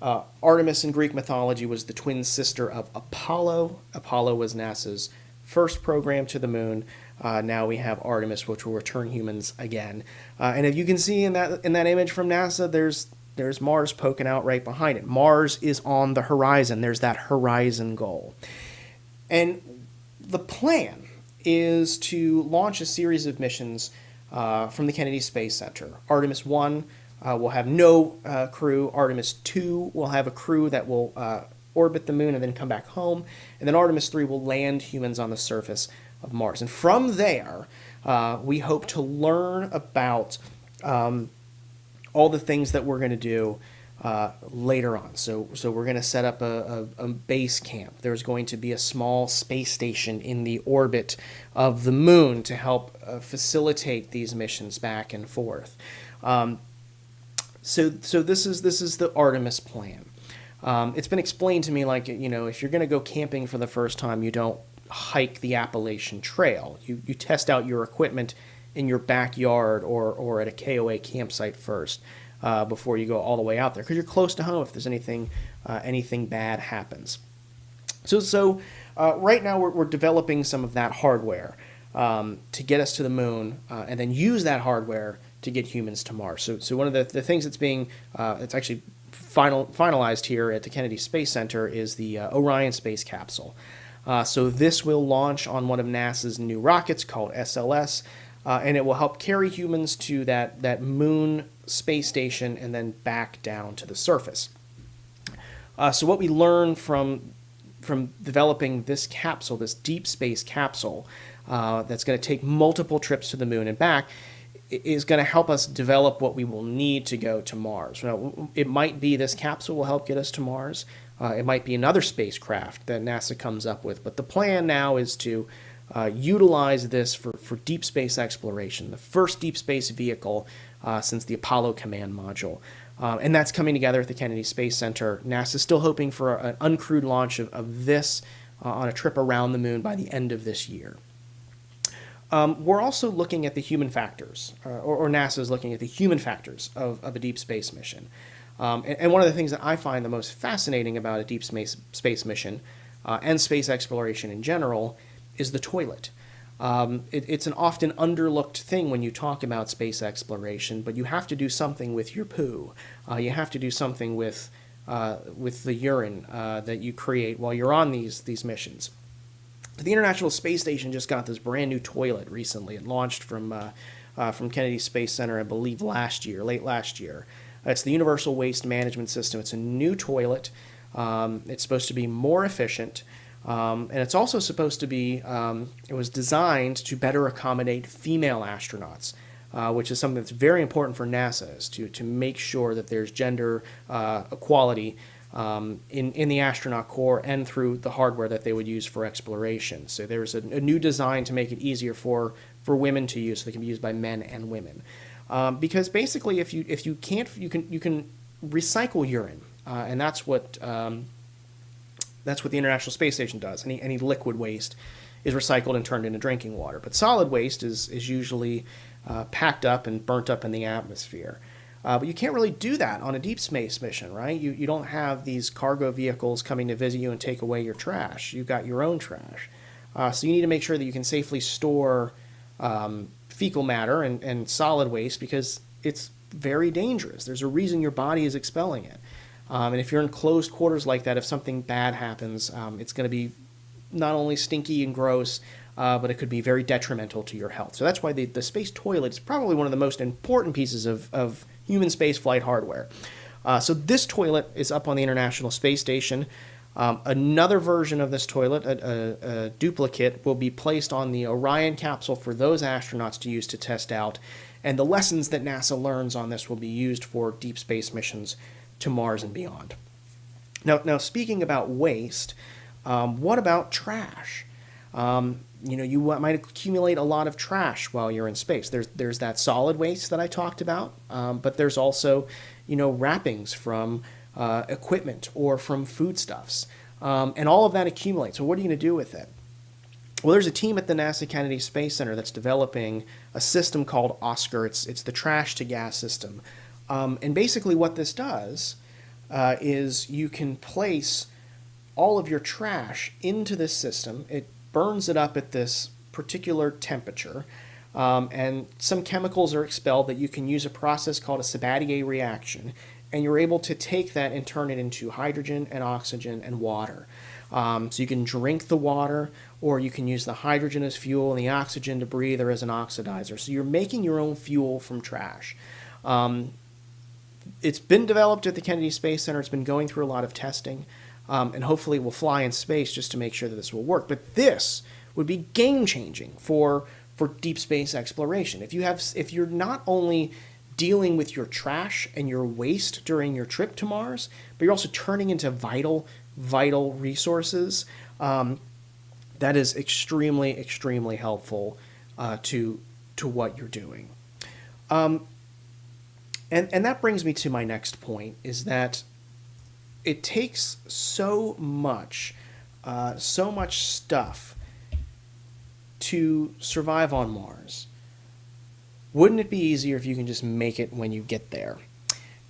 Artemis in Greek mythology was the twin sister of Apollo. Apollo was NASA's first program to the moon. Now we have Artemis, which will return humans again. And if you can see in that image from NASA, there's Mars poking out right behind it. Mars is on the horizon. There's that horizon goal. And the plan is to launch a series of missions from the Kennedy Space Center. Artemis 1 will have no crew. Artemis 2 will have a crew that will orbit the moon and then come back home. And then Artemis 3 will land humans on the surface of Mars. And from there, we hope to learn about all the things that we're going to do later on. So we're going to set up a base camp. There's going to be a small space station in the orbit of the moon to help facilitate these missions back and forth. So this is the Artemis plan. It's been explained to me like, if you're going to go camping for the first time, you don't hike the Appalachian Trail. You test out your equipment in your backyard or at a KOA campsite first before you go all the way out there, because you're close to home if there's anything bad happens. So right now we're developing some of that hardware to get us to the moon, and then use that hardware to get humans to Mars. So one of the things that's being it's actually finalized here at the Kennedy Space Center is the Orion space capsule. So this will launch on one of NASA's new rockets called SLS, and it will help carry humans to that moon space station and then back down to the surface. So what we learn from developing this capsule, this deep space capsule, that's going to take multiple trips to the moon and back, is going to help us develop what we will need to go to Mars. Now, it might be this capsule will help get us to Mars. It might be another spacecraft that NASA comes up with. But the plan now is to utilize this for deep space exploration, the first deep space vehicle since the Apollo command module. And that's coming together at the Kennedy Space Center. NASA's still hoping for an uncrewed launch of this on a trip around the moon by the end of this year. We're also looking at the human factors, or NASA is looking at the human factors of a deep space mission. And one of the things that I find the most fascinating about a deep space mission and space exploration in general is the toilet. It's an often underlooked thing when you talk about space exploration, but you have to do something with your poo. You have to do something with the urine that you create while you're on these missions. The International Space Station just got this brand new toilet recently. It launched from Kennedy Space Center, I believe, late last year. It's the Universal Waste Management System. It's a new toilet. It's supposed to be more efficient. And it's also supposed to be, it was designed to better accommodate female astronauts, which is something that's very important for NASA, is to make sure that there's gender equality in the astronaut corps and through the hardware that they would use for exploration. So there's a new design to make it easier for women to use, so they can be used by men and women. Because basically, if you can't, you can recycle urine, and that's what the International Space Station does. Any liquid waste is recycled and turned into drinking water, but solid waste is usually packed up and burnt up in the atmosphere. But you can't really do that on a deep space mission, right? You don't have these cargo vehicles coming to visit you and take away your trash. You've got your own trash. So you need to make sure that you can safely store fecal matter and solid waste, because it's very dangerous. There's a reason your body is expelling it. And if you're in closed quarters like that, if something bad happens, it's going to be not only stinky and gross, but it could be very detrimental to your health. So that's why the space toilet is probably one of the most important pieces of human space flight hardware. So this toilet is up on the International Space Station. Another version of this toilet, a duplicate, will be placed on the Orion capsule for those astronauts to use to test out. And the lessons that NASA learns on this will be used for deep space missions to Mars and beyond. Now speaking about waste, what about trash? You might accumulate a lot of trash while you're in space. There's that solid waste that I talked about, but there's also, wrappings from equipment or from foodstuffs, and all of that accumulates. So what are you going to do with it? Well, there's a team at the NASA Kennedy Space Center that's developing a system called Oscar. It's the trash to gas system, and basically what this does is you can place all of your trash into this system. It burns it up at this particular temperature, and some chemicals are expelled that you can use a process called a Sabatier reaction, and you're able to take that and turn it into hydrogen and oxygen and water. So you can drink the water, or you can use the hydrogen as fuel and the oxygen to breathe or as an oxidizer. So you're making your own fuel from trash. It's been developed at the Kennedy Space Center. It's been going through a lot of testing, and hopefully will fly in space just to make sure that this will work. But this would be game-changing for deep space exploration. If you're not only dealing with your trash and your waste during your trip to Mars, but you're also turning into vital resources, that is extremely helpful to what you're doing. And that brings me to my next point, is that it takes so much stuff to survive on Mars. Wouldn't it be easier if you can just make it when you get there?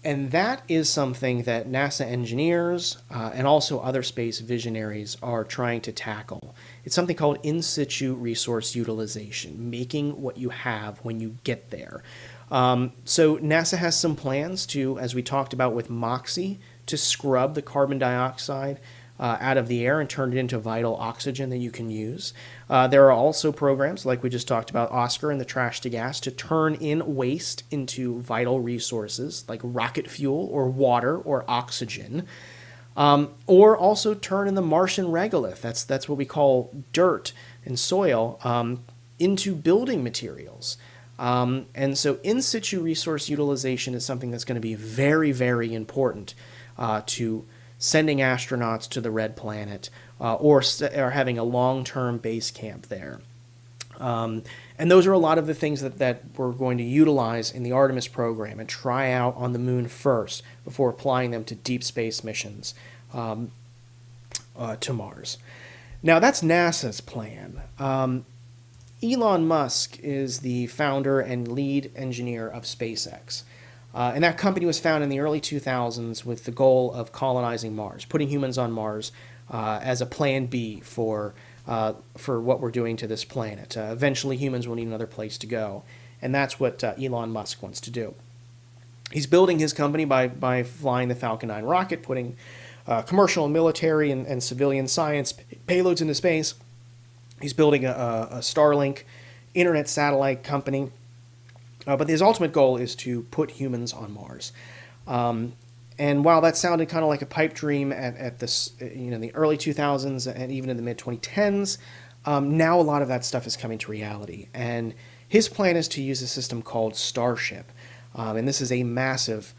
And that is something that NASA engineers and also other space visionaries are trying to tackle. It's something called in situ resource utilization, making what you have when you get there. So NASA has some plans to, as we talked about with MOXIE, to scrub the carbon dioxide out of the air and turn it into vital oxygen that you can use. There are also programs, like we just talked about, Oscar and the Trash to Gas, to turn in waste into vital resources like rocket fuel or water or oxygen. Or also turn in the Martian regolith, that's what we call dirt and soil, into building materials. And so in situ resource utilization is something that's going to be very important to sending astronauts to the Red Planet, or having a long-term base camp there. And those are a lot of the things that we're going to utilize in the Artemis program and try out on the Moon first before applying them to deep space missions to Mars. Now, that's NASA's plan. Elon Musk is the founder and lead engineer of SpaceX. And that company was founded in the early 2000s with the goal of colonizing Mars, putting humans on Mars as a plan B for what we're doing to this planet. Eventually, humans will need another place to go, and that's what Elon Musk wants to do. He's building his company by flying the Falcon 9 rocket, putting commercial and military and civilian science payloads into space. He's building a Starlink internet satellite company. But his ultimate goal is to put humans on Mars. And while that sounded kind of like a pipe dream at this, the early 2000s and even in the mid 2010s, now a lot of that stuff is coming to reality. And his plan is to use a system called Starship. And this is a massive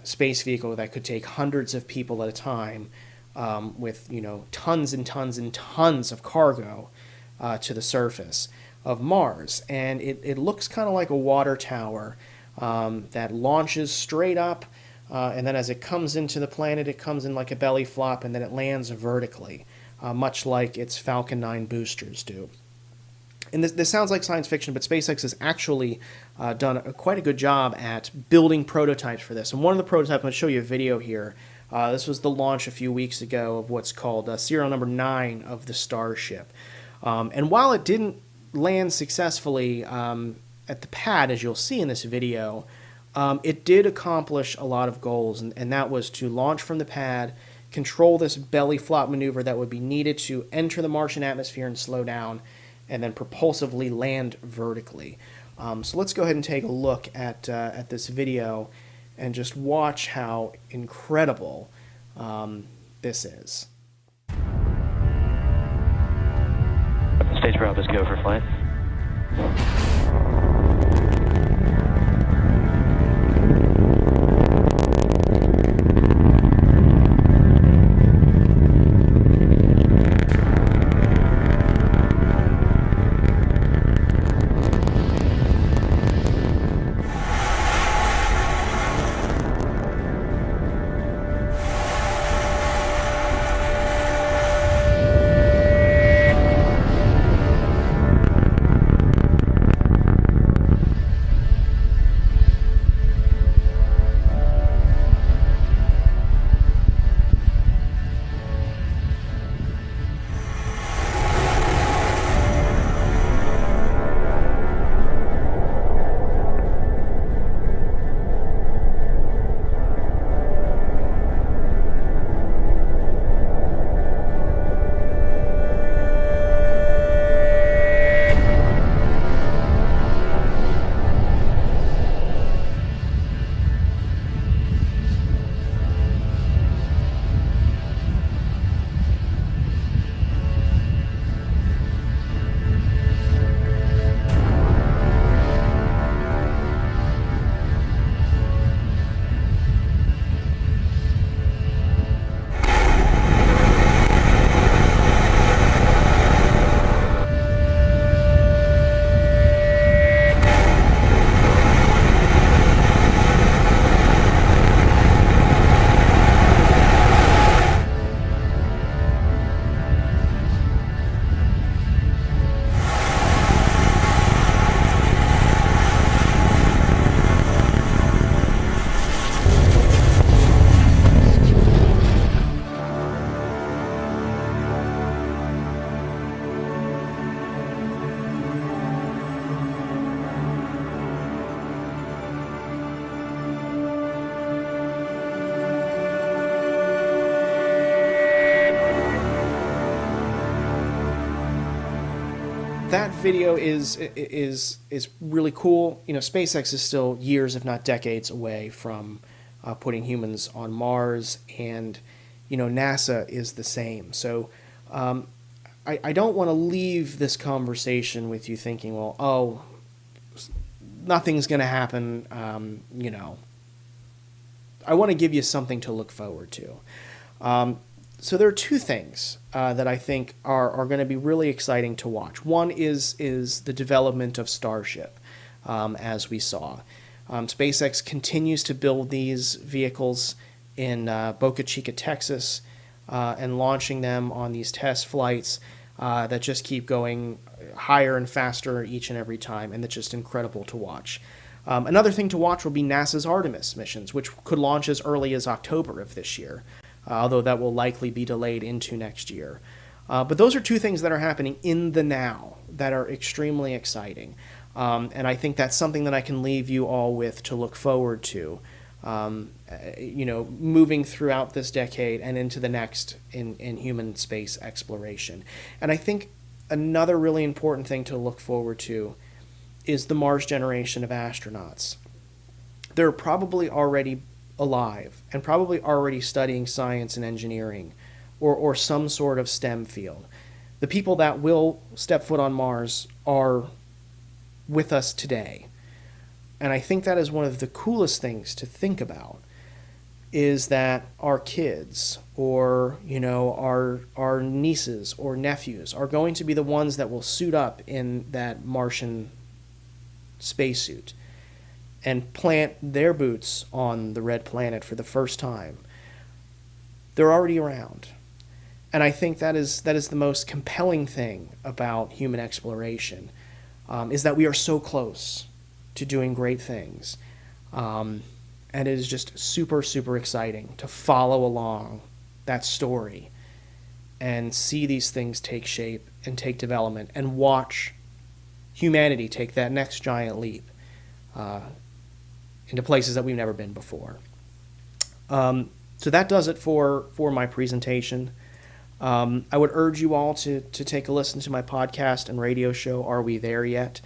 space vehicle that could take hundreds of people at a time, with tons and tons and tons of cargo to the surface of Mars. And it looks kind of like a water tower that launches straight up, and then as it comes into the planet, it comes in like a belly flop, and then it lands vertically, much like its Falcon 9 boosters do. And this sounds like science fiction, but SpaceX has actually done quite a good job at building prototypes for this. And one of the prototypes, I'm going to show you a video here. This was the launch a few weeks ago of what's called serial number 9 of the Starship. And while it didn't land successfully at the pad, as you'll see in this video, it did accomplish a lot of goals, and that was to launch from the pad, control this belly flop maneuver that would be needed to enter the Martian atmosphere and slow down, and then propulsively land vertically. So let's go ahead and take a look at this video and just watch how incredible this is. Stage Bravo is go for flight. that video is really cool. You know, SpaceX is still years, if not decades, away from putting humans on Mars, and you know, NASA is the same. So I don't want to leave this conversation with you thinking, well, oh, nothing's going to happen. You know, I want to give you something to look forward to. So there are two things that I think are going to be really exciting to watch. One is the development of Starship, as we saw. SpaceX continues to build these vehicles in Boca Chica, Texas, and launching them on these test flights that just keep going higher and faster each and every time, and it's just incredible to watch. Another thing to watch will be NASA's Artemis missions, which could launch as early as October of this year. Although that will likely be delayed into next year. But those are two things that are happening in the now that are extremely exciting. And I think that's something that I can leave you all with to look forward to, you know, moving throughout this decade and into the next in human space exploration. And I think another really important thing to look forward to is the Mars generation of astronauts. They're probably already alive and probably already studying science and engineering or some sort of STEM field. The people that will step foot on Mars are with us today. And I think that is one of the coolest things to think about, is that our kids or, you know, our nieces or nephews are going to be the ones that will suit up in that Martian spacesuit and plant their boots on the red planet for the first time. They're already around. And I think that is the most compelling thing about human exploration, is that we are so close to doing great things. And it is just super, super exciting to follow along that story and see these things take shape and take development and watch humanity take that next giant leap into places that we've never been before. So that does it for my presentation. I would urge you all to take a listen to my podcast and radio show, Are We There Yet?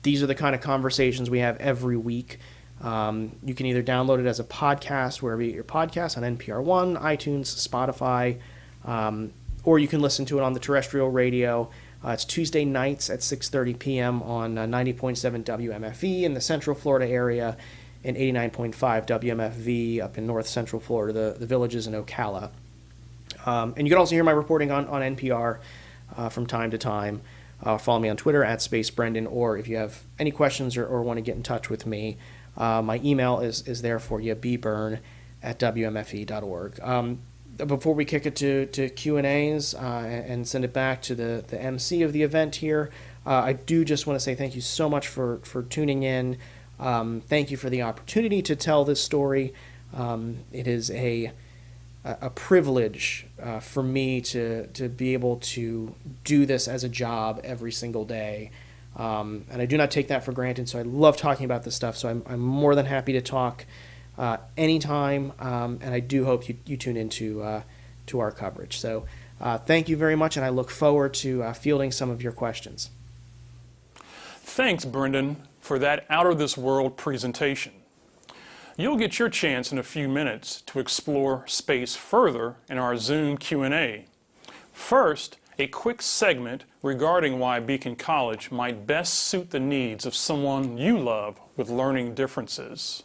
These are the kind of conversations we have every week. You can either download it as a podcast wherever you get your podcasts, on NPR One, iTunes, Spotify, or you can listen to it on the terrestrial radio. It's Tuesday nights at 6:30 p.m. on 90.7 WMFE in the Central Florida area and 89.5 WMFV up in North Central Florida, the villages in Ocala. And you can also hear my reporting on NPR from time to time. Follow me on Twitter at SpaceBrendan, or if you have any questions or want to get in touch with me, my email is there for you, bburn@wmfe.org. Before we kick it to Q&As and send it back to the MC of the event here, I do just want to say thank you so much for tuning in. Thank you for the opportunity to tell this story. It is a privilege for me to be able to do this as a job every single day. And I do not take that for granted, so I love talking about this stuff. So I'm more than happy to talk anytime, and I do hope you tune into to our coverage. So thank you very much, and I look forward to fielding some of your questions. Thanks, Brendan, for that out-of-this-world presentation. You'll get your chance in a few minutes to explore space further in our Zoom Q&A. First, a quick segment regarding why Beacon College might best suit the needs of someone you love with learning differences.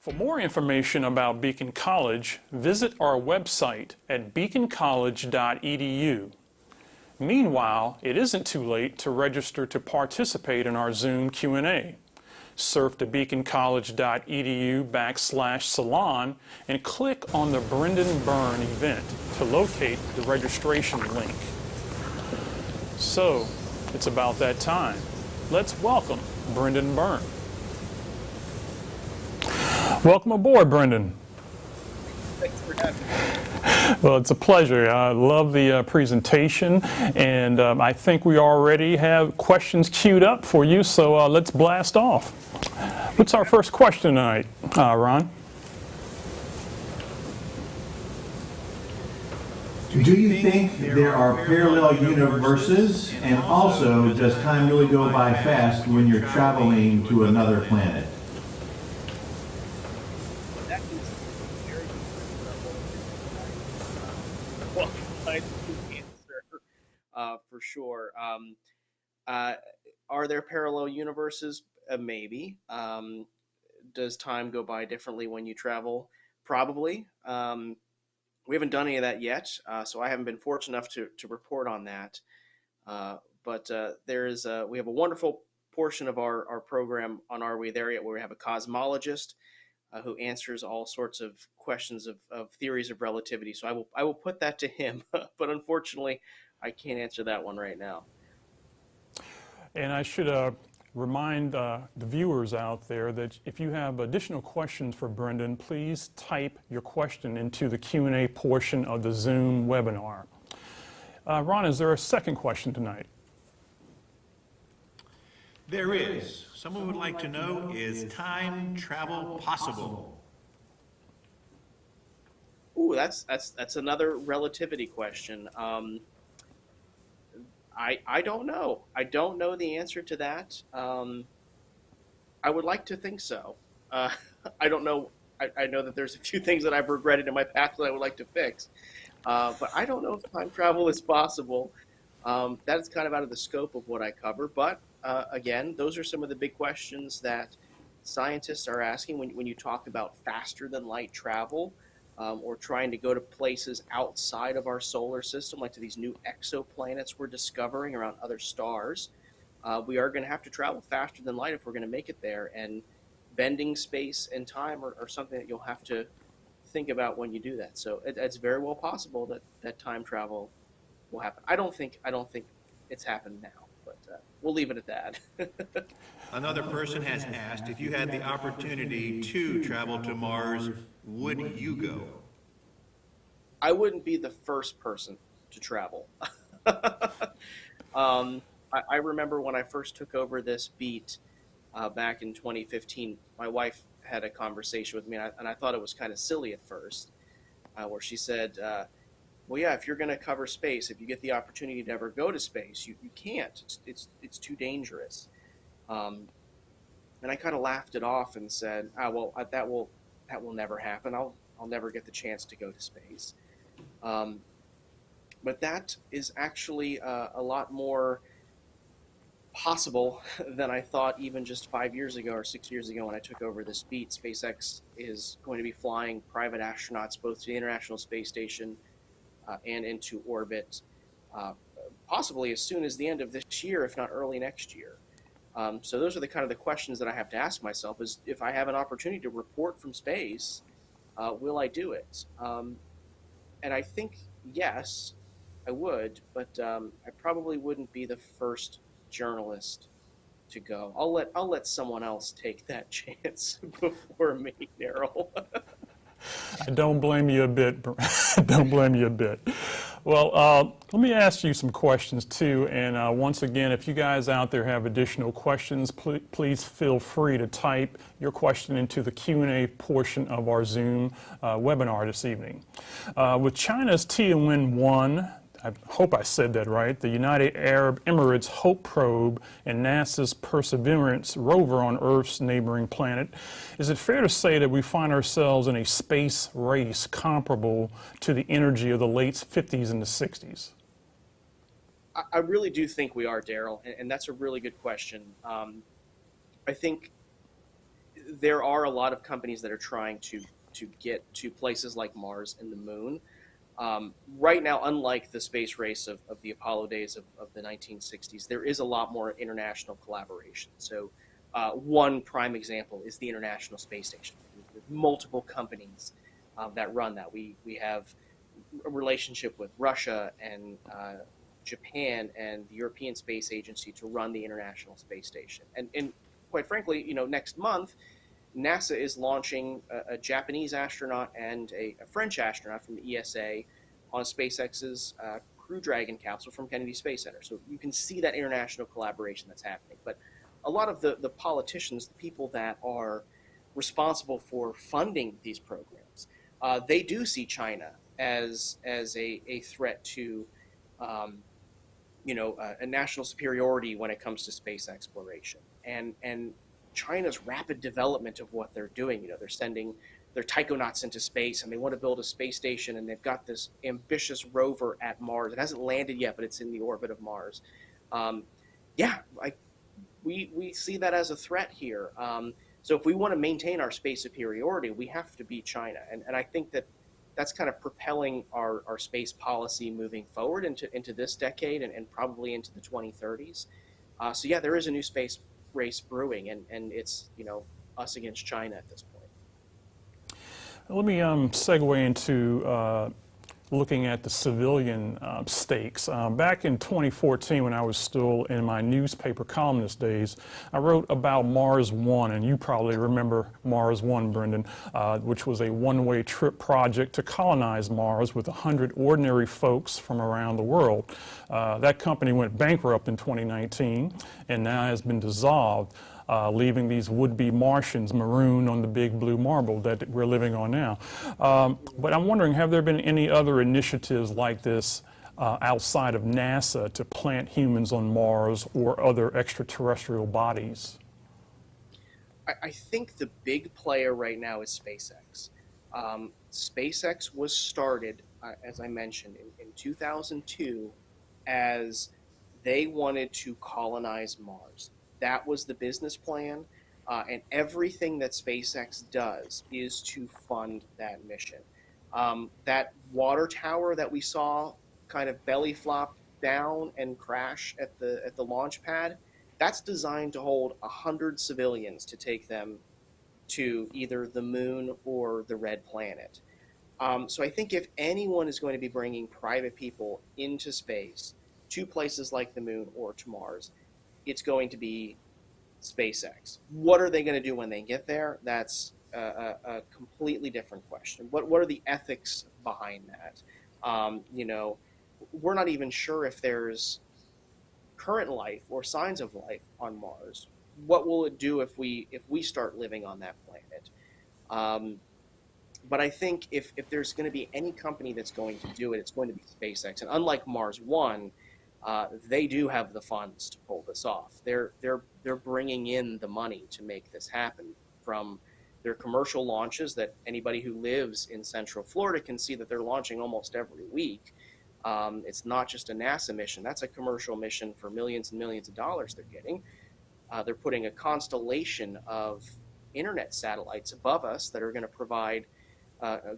For more information about Beacon College, visit our website at beaconcollege.edu. Meanwhile, it isn't too late to register to participate in our Zoom Q&A. surf to beaconcollege.edu/salon and click on the Brendan Byrne event to locate the registration link. So, it's about that time. Let's welcome Brendan Byrne. Welcome aboard, Brendan. Thanks for having me. Well, it's a pleasure. I love the presentation, and I think we already have questions queued up for you, so let's blast off. What's our first question tonight, Ron? Do you think there are parallel universes, and also does time really go by fast when you're traveling to another planet? That is very well, I answer for sure. Are there parallel universes? Maybe. Does time go by differently when you travel? Probably. We haven't done any of that yet, so I haven't been fortunate enough to report on that. But we have a wonderful portion of our program on Our Way There Yet where we have a cosmologist who answers all sorts of questions of theories of relativity. So I will put that to him, but unfortunately, I can't answer that one right now. And I should remind the viewers out there that if you have additional questions for Brendan, please type your question into the Q&A portion of the Zoom webinar. Ron, is there a second question tonight? There is. Someone would like to know, is time travel possible? Ooh, that's another relativity question. I don't know. I don't know the answer to that. I would like to think so. I don't know. I know that there's a few things that I've regretted in my past that I would like to fix. But I don't know if time travel is possible. That is kind of out of the scope of what I cover. But again, those are some of the big questions that scientists are asking when you talk about faster than light travel. Or trying to go to places outside of our solar system, like to these new exoplanets we're discovering around other stars. We are going to have to travel faster than light if we're going to make it there, and bending space and time are something that you'll have to think about when you do that. So it's very well possible that time travel will happen. I don't think it's happened now, but we'll leave it at that. Another person has asked, if you had the opportunity to travel to Mars, would you go? I wouldn't be the first person to travel. I remember when I first took over this beat back in 2015, my wife had a conversation with me, and I thought it was kind of silly at first, where she said, well, yeah, if you're going to cover space, if you get the opportunity to ever go to space, you can't. It's too dangerous. And I kind of laughed it off and said, well, that will never happen. I'll never get the chance to go to space. But that is actually a lot more possible than I thought even just 5 years ago or 6 years ago when I took over this beat. SpaceX is going to be flying private astronauts both to the International Space Station and into orbit, possibly as soon as the end of this year, if not early next year. So those are the kind of the questions that I have to ask myself is, if I have an opportunity to report from space, will I do it? And I think, yes, I would, but I probably wouldn't be the first journalist to go. I'll let someone else take that chance before me, Daryl. I don't blame you a bit. Don't blame you a bit. Well, let me ask you some questions too. And once again, if you guys out there have additional questions, please feel free to type your question into the Q&A portion of our Zoom webinar this evening. With China's Tianwen-1, I hope I said that right, the United Arab Emirates Hope probe and NASA's Perseverance rover on Earth's neighboring planet, is it fair to say that we find ourselves in a space race comparable to the energy of the late 50s and the 60s? I really do think we are, Daryl, and that's a really good question. I think there are a lot of companies that are trying to get to places like Mars and the Moon. Right now, unlike the space race of the Apollo days of the 1960s, there is a lot more international collaboration. So One prime example is the International Space Station. There's multiple companies that run that. We have a relationship with Russia and Japan and the European Space Agency to run the International Space Station. And quite frankly, next month, NASA is launching a Japanese astronaut and a French astronaut from the ESA on SpaceX's Crew Dragon capsule from Kennedy Space Center. So you can see that international collaboration that's happening. But a lot of the politicians, the people that are responsible for funding these programs, they do see China as a threat to a national superiority when it comes to space exploration. And China's rapid development of what they're doing, they're sending their taikonauts into space, and they want to build a space station, and they've got this ambitious rover at Mars. It hasn't landed yet, but it's in the orbit of Mars. We see that as a threat here. So if we want to maintain our space superiority, we have to beat China. And I think that's kind of propelling our space policy moving forward into this decade and probably into the 2030s. So yeah, there is a new space race brewing, and it's us against China at this point. Let me segue into looking at the civilian stakes. Back in 2014, when I was still in my newspaper columnist days, I wrote about Mars One, and you probably remember Mars One, Brendan, which was a one-way trip project to colonize Mars with 100 ordinary folks from around the world. That company went bankrupt in 2019 and now has been dissolved. Leaving these would-be Martians marooned on the big blue marble that we're living on now. But I'm wondering, have there been any other initiatives like this outside of NASA to plant humans on Mars or other extraterrestrial bodies? I think the big player right now is SpaceX. SpaceX was started, as I mentioned, in 2002 as they wanted to colonize Mars. That was the business plan, and everything that SpaceX does is to fund that mission. That water tower that we saw kind of belly flop down and crash at the launch pad, that's designed to hold 100 civilians to take them to either the moon or the red planet. So I think if anyone is going to be bringing private people into space to places like the moon or to Mars, it's going to be SpaceX. What are they going to do when they get there? That's a completely different question. What are the ethics behind that? We're not even sure if there's current life or signs of life on Mars. What will it do if we start living on that planet? But I think if there's going to be any company that's going to do it, it's going to be SpaceX. And unlike Mars One, they do have the funds to pull this off. They're bringing in the money to make this happen from their commercial launches that anybody who lives in Central Florida can see that they're launching almost every week. It's not just a NASA mission. That's a commercial mission for millions and millions of dollars they're getting. They're putting a constellation of internet satellites above us that are going to provide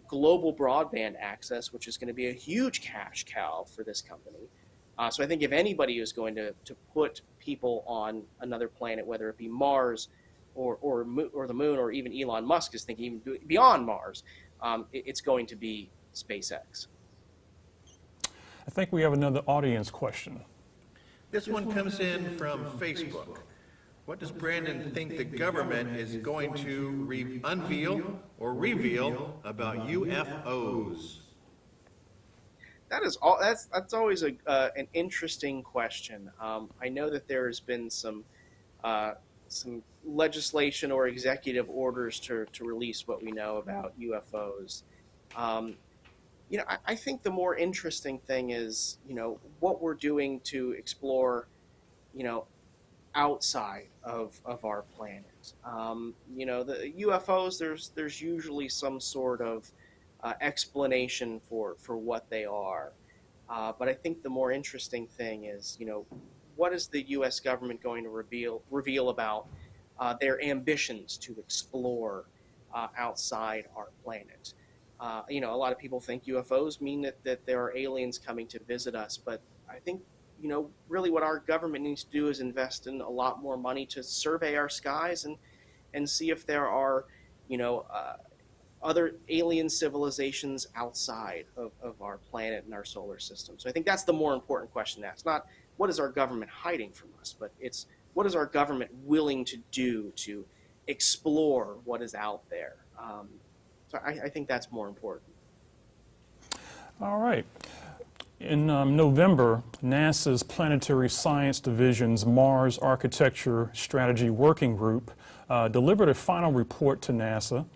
global broadband access, which is going to be a huge cash cow for this company. So I think if anybody is going to put people on another planet, whether it be Mars or the moon, or even Elon Musk is thinking even beyond Mars, it's going to be SpaceX. I think we have another audience question. This one comes in from Facebook. What does Brandon think the government is going to unveil or reveal about UFOs? That's always an interesting question. I know that there has been some legislation or executive orders to release what we know about UFOs. I think the more interesting thing is, what we're doing to explore, outside of our planet. The UFOs, there's usually some sort of explanation for what they are. But I think the more interesting thing is, what is the U.S. government going to reveal about their ambitions to explore outside our planet? A lot of people think UFOs mean that there are aliens coming to visit us, but I think, really what our government needs to do is invest in a lot more money to survey our skies and see if there are, other alien civilizations outside of our planet and our solar system. So I think that's the more important question to ask. Not what is our government hiding from us, but it's what is our government willing to do to explore what is out there. So I think that's more important. All right. In November, NASA's Planetary Science Division's Mars Architecture Strategy Working Group delivered a final report to NASA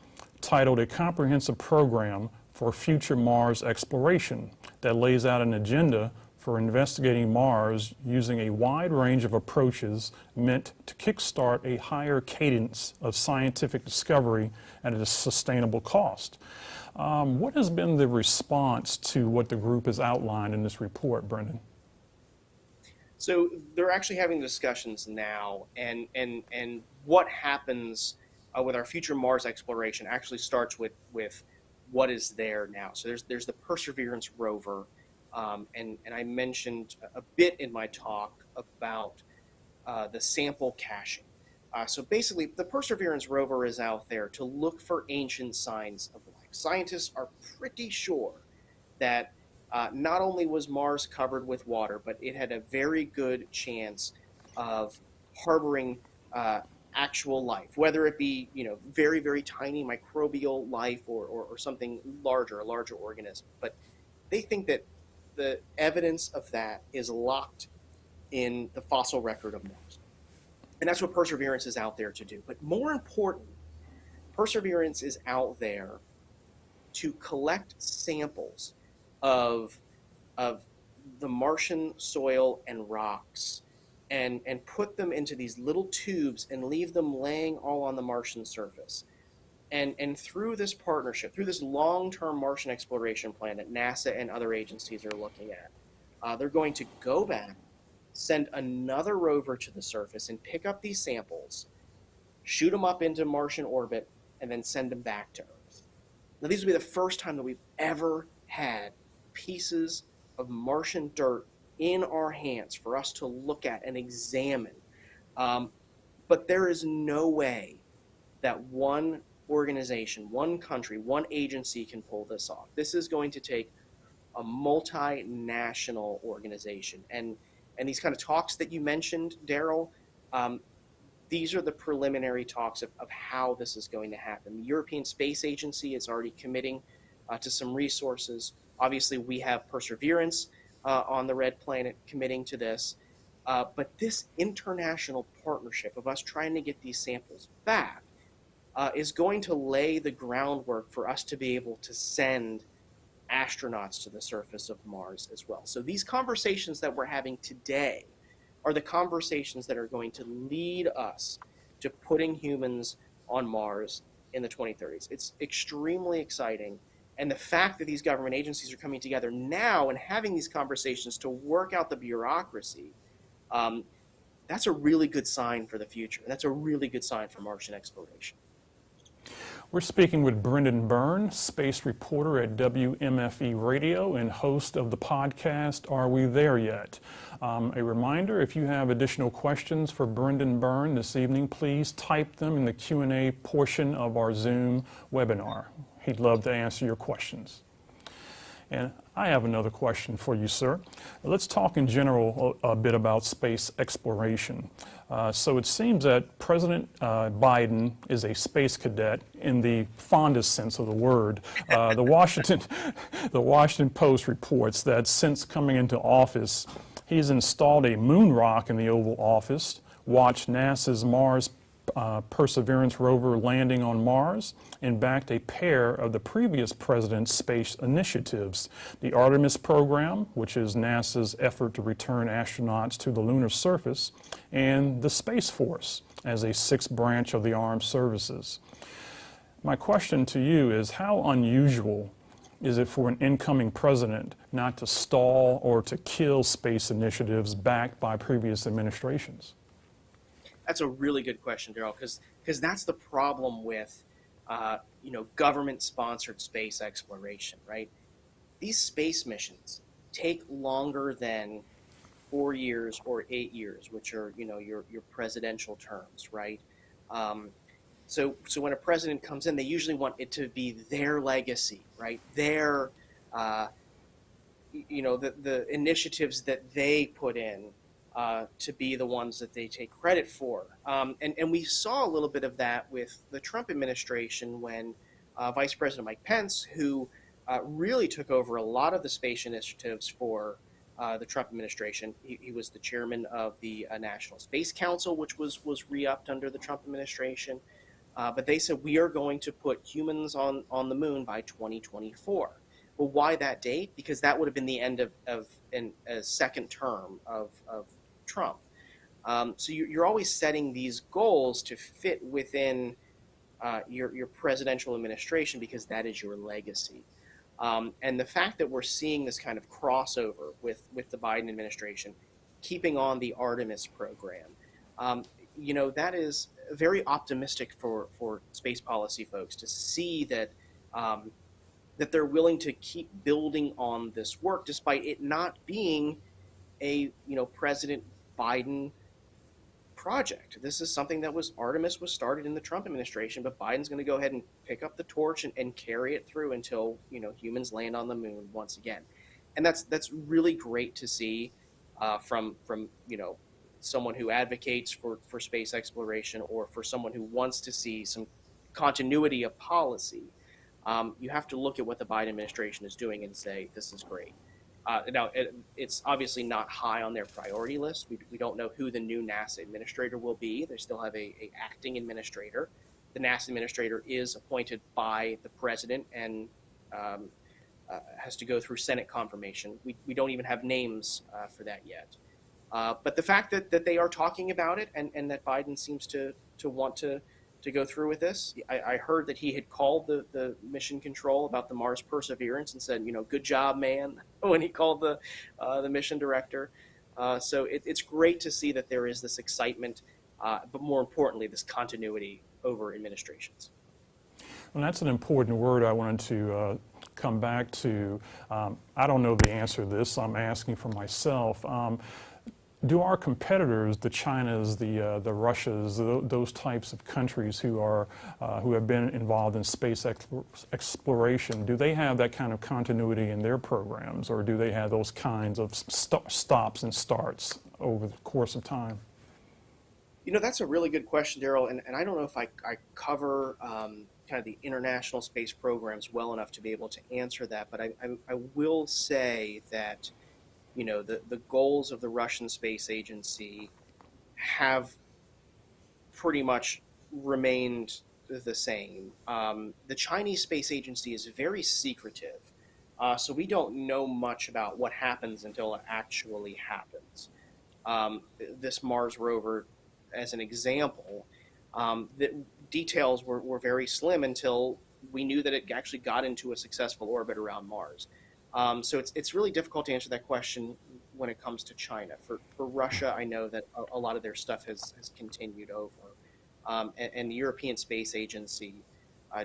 titled A Comprehensive Program for Future Mars Exploration that lays out an agenda for investigating Mars using a wide range of approaches meant to kickstart a higher cadence of scientific discovery at a sustainable cost. What has been the response to what the group has outlined in this report, Brendan? So they're actually having discussions now, and what happens with our future Mars exploration actually starts with what is there now. So there's the Perseverance rover, and I mentioned a bit in my talk about the sample caching. So basically, the Perseverance rover is out there to look for ancient signs of life. Scientists are pretty sure that not only was Mars covered with water, but it had a very good chance of harboring actual life, whether it be very, very tiny microbial life or something larger, a larger organism. But they think that the evidence of that is locked in the fossil record of Mars. And that's what Perseverance is out there to do. But more important, Perseverance is out there to collect samples of the Martian soil and rocks and put them into these little tubes and leave them laying all on the Martian surface. And through this partnership, through this long-term Martian exploration plan that NASA and other agencies are looking at, they're going to go back, send another rover to the surface and pick up these samples, shoot them up into Martian orbit, and then send them back to Earth. Now, these will be the first time that we've ever had pieces of Martian dirt in our hands for us to look at and examine. But there is no way that one organization, one country, one agency can pull this off. This is going to take a multinational organization. And these kind of talks that you mentioned, Daryl, these are the preliminary talks of how this is going to happen. The European Space Agency is already committing to some resources. Obviously, we have Perseverance on the Red Planet committing to this. But this international partnership of us trying to get these samples back is going to lay the groundwork for us to be able to send astronauts to the surface of Mars as well. So these conversations that we're having today are the conversations that are going to lead us to putting humans on Mars in the 2030s. It's extremely exciting. And the fact that these government agencies are coming together now and having these conversations to work out the bureaucracy, that's a really good sign for the future. That's a really good sign for Martian exploration. We're speaking with Brendan Byrne, space reporter at WMFE Radio and host of the podcast, Are We There Yet? A reminder, if you have additional questions for Brendan Byrne this evening, please type them in the Q&A portion of our Zoom webinar. He'd love to answer your questions. And I have another question for you, sir. Let's talk in general a bit about space exploration. So it seems that President Biden is a space cadet in the fondest sense of the word. The Washington Post reports that since coming into office, he's installed a moon rock in the Oval Office, watched NASA's Mars Perseverance rover landing on Mars, and backed a pair of the previous president's space initiatives, the Artemis program, which is NASA's effort to return astronauts to the lunar surface, and the Space Force as a sixth branch of the armed services. My question to you is, how unusual is it for an incoming president not to stall or to kill space initiatives backed by previous administrations? That's a really good question, Daryl, because that's the problem with government-sponsored space exploration, right? These space missions take longer than 4 years or 8 years, which are, your presidential terms, right? So when a president comes in, they usually want it to be their legacy, right? Their, the initiatives that they put in to be the ones that they take credit for. And we saw a little bit of that with the Trump administration when Vice President Mike Pence, who really took over a lot of the space initiatives for the Trump administration. He was the chairman of the National Space Council, which was re-upped under the Trump administration. But they said, we are going to put humans on the moon by 2024. Well, why that date? Because that would have been the end of a second term of Trump. So you're always setting these goals to fit within your presidential administration because that is your legacy. And the fact that we're seeing this kind of crossover with the Biden administration, keeping on the Artemis program, that is very optimistic for space policy folks to see that that they're willing to keep building on this work despite it not being a President Biden project. This is something that Artemis was started in the Trump administration, but Biden's going to go ahead and pick up the torch and carry it through until humans land on the moon once again. And that's really great to see from someone who advocates for space exploration or for someone who wants to see some continuity of policy. You have to look at what the Biden administration is doing and say, this is great. Now, it's obviously not high on their priority list. We don't know who the new NASA administrator will be. They still have a acting administrator. The NASA administrator is appointed by the president and has to go through Senate confirmation. We don't even have names for that yet. But the fact that they are talking about it and that Biden seems to want to go through with this. I heard that he had called the mission control about the Mars Perseverance and said, good job, man, when he called the mission director. So it's great to see that there is this excitement, but more importantly, this continuity over administrations. Well, that's an important word I wanted to come back to. I don't know the answer to this, so I'm asking for myself. Do our competitors, the Chinas, the Russias, those types of countries who have been involved in space exploration, do they have that kind of continuity in their programs, or do they have those kinds of stops and starts over the course of time? That's a really good question, Daryl, and I don't know if I cover kind of the international space programs well enough to be able to answer that, but I will say that the goals of the Russian Space Agency have pretty much remained the same. The Chinese Space Agency is very secretive, so we don't know much about what happens until it actually happens. This Mars rover, as an example, the details were very slim until we knew that it actually got into a successful orbit around Mars. So it's really difficult to answer that question when it comes to China. For Russia, I know that a lot of their stuff has continued over. And the European Space Agency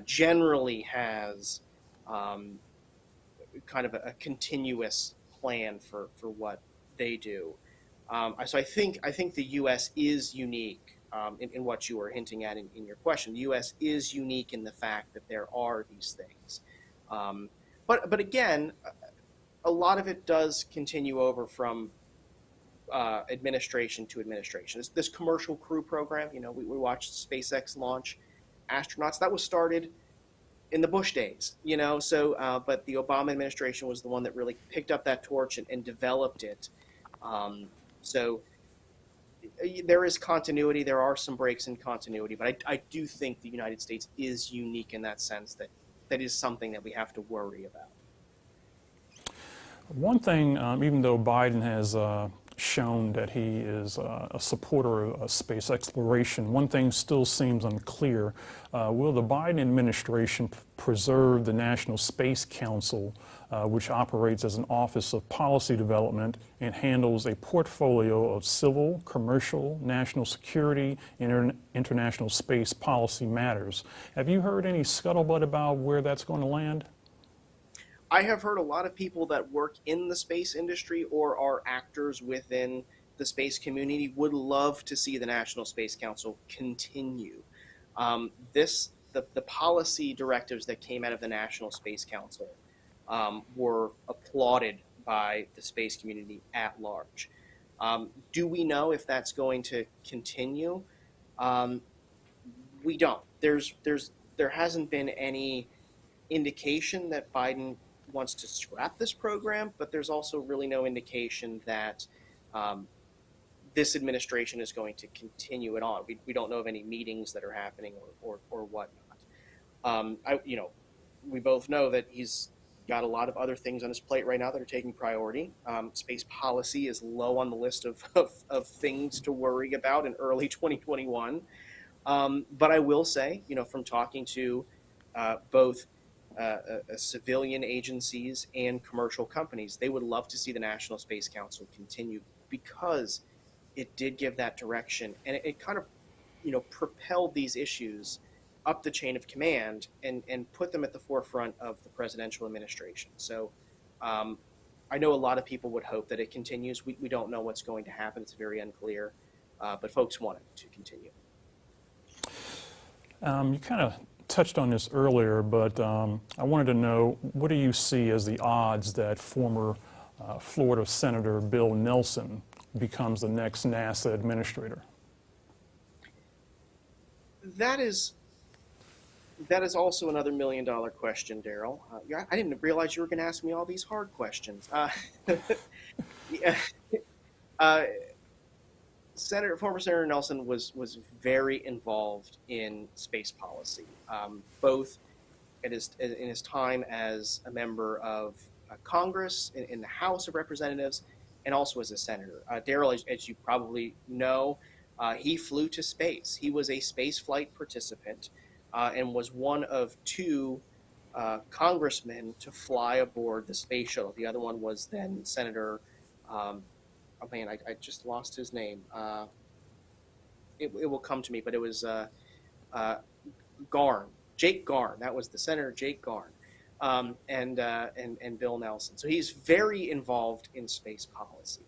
generally has kind of a continuous plan for what they do. So I think the U.S. is unique in what you were hinting at in your question. The U.S. is unique in the fact that there are these things. But again, a lot of it does continue over from administration to administration. This commercial crew program, we watched SpaceX launch astronauts. That was started in the Bush days, So, but the Obama administration was the one that really picked up that torch and developed it. So there is continuity. There are some breaks in continuity, but I do think the United States is unique in that sense that is something that we have to worry about. One thing, even though Biden has shown that he is a supporter of space exploration, one thing still seems unclear. Will the Biden administration preserve the National Space Council, which operates as an office of policy development and handles a portfolio of civil, commercial, national security, and international space policy matters? Have you heard any scuttlebutt about where that's going to land? I have heard a lot of people that work in the space industry or are actors within the space community would love to see the National Space Council continue. The policy directives that came out of the National Space Council were applauded by the space community at large. Do we know if that's going to continue? We don't. There hasn't been any indication that Biden wants to scrap this program, but there's also really no indication that this administration is going to continue it on. We don't know of any meetings that are happening or whatnot. We both know that he's got a lot of other things on his plate right now that are taking priority. Space policy is low on the list of things to worry about in early 2021. But I will say, from talking to both civilian agencies and commercial companies, they would love to see the National Space Council continue because it did give that direction, and it kind of, propelled these issues up the chain of command and put them at the forefront of the presidential administration. So I know a lot of people would hope that it continues. We don't know what's going to happen. It's very unclear, but folks want it to continue. You kind of touched on this earlier, but I wanted to know, what do you see as the odds that former Florida Senator Bill Nelson becomes the next NASA administrator? That is also another $1 million question, Daryl. I didn't realize you were going to ask me all these hard questions. Former Senator Nelson was very involved in space policy, both in his time as a member of Congress in the House of Representatives, and also as a senator. Daryl, as you probably know, he flew to space. He was a space flight participant and was one of two congressmen to fly aboard the space shuttle. The other one was then Senator. I just lost his name. It will come to me, but it was Garn, Jake Garn. That was the Senator Jake Garn, and Bill Nelson. So he's very involved in space policy.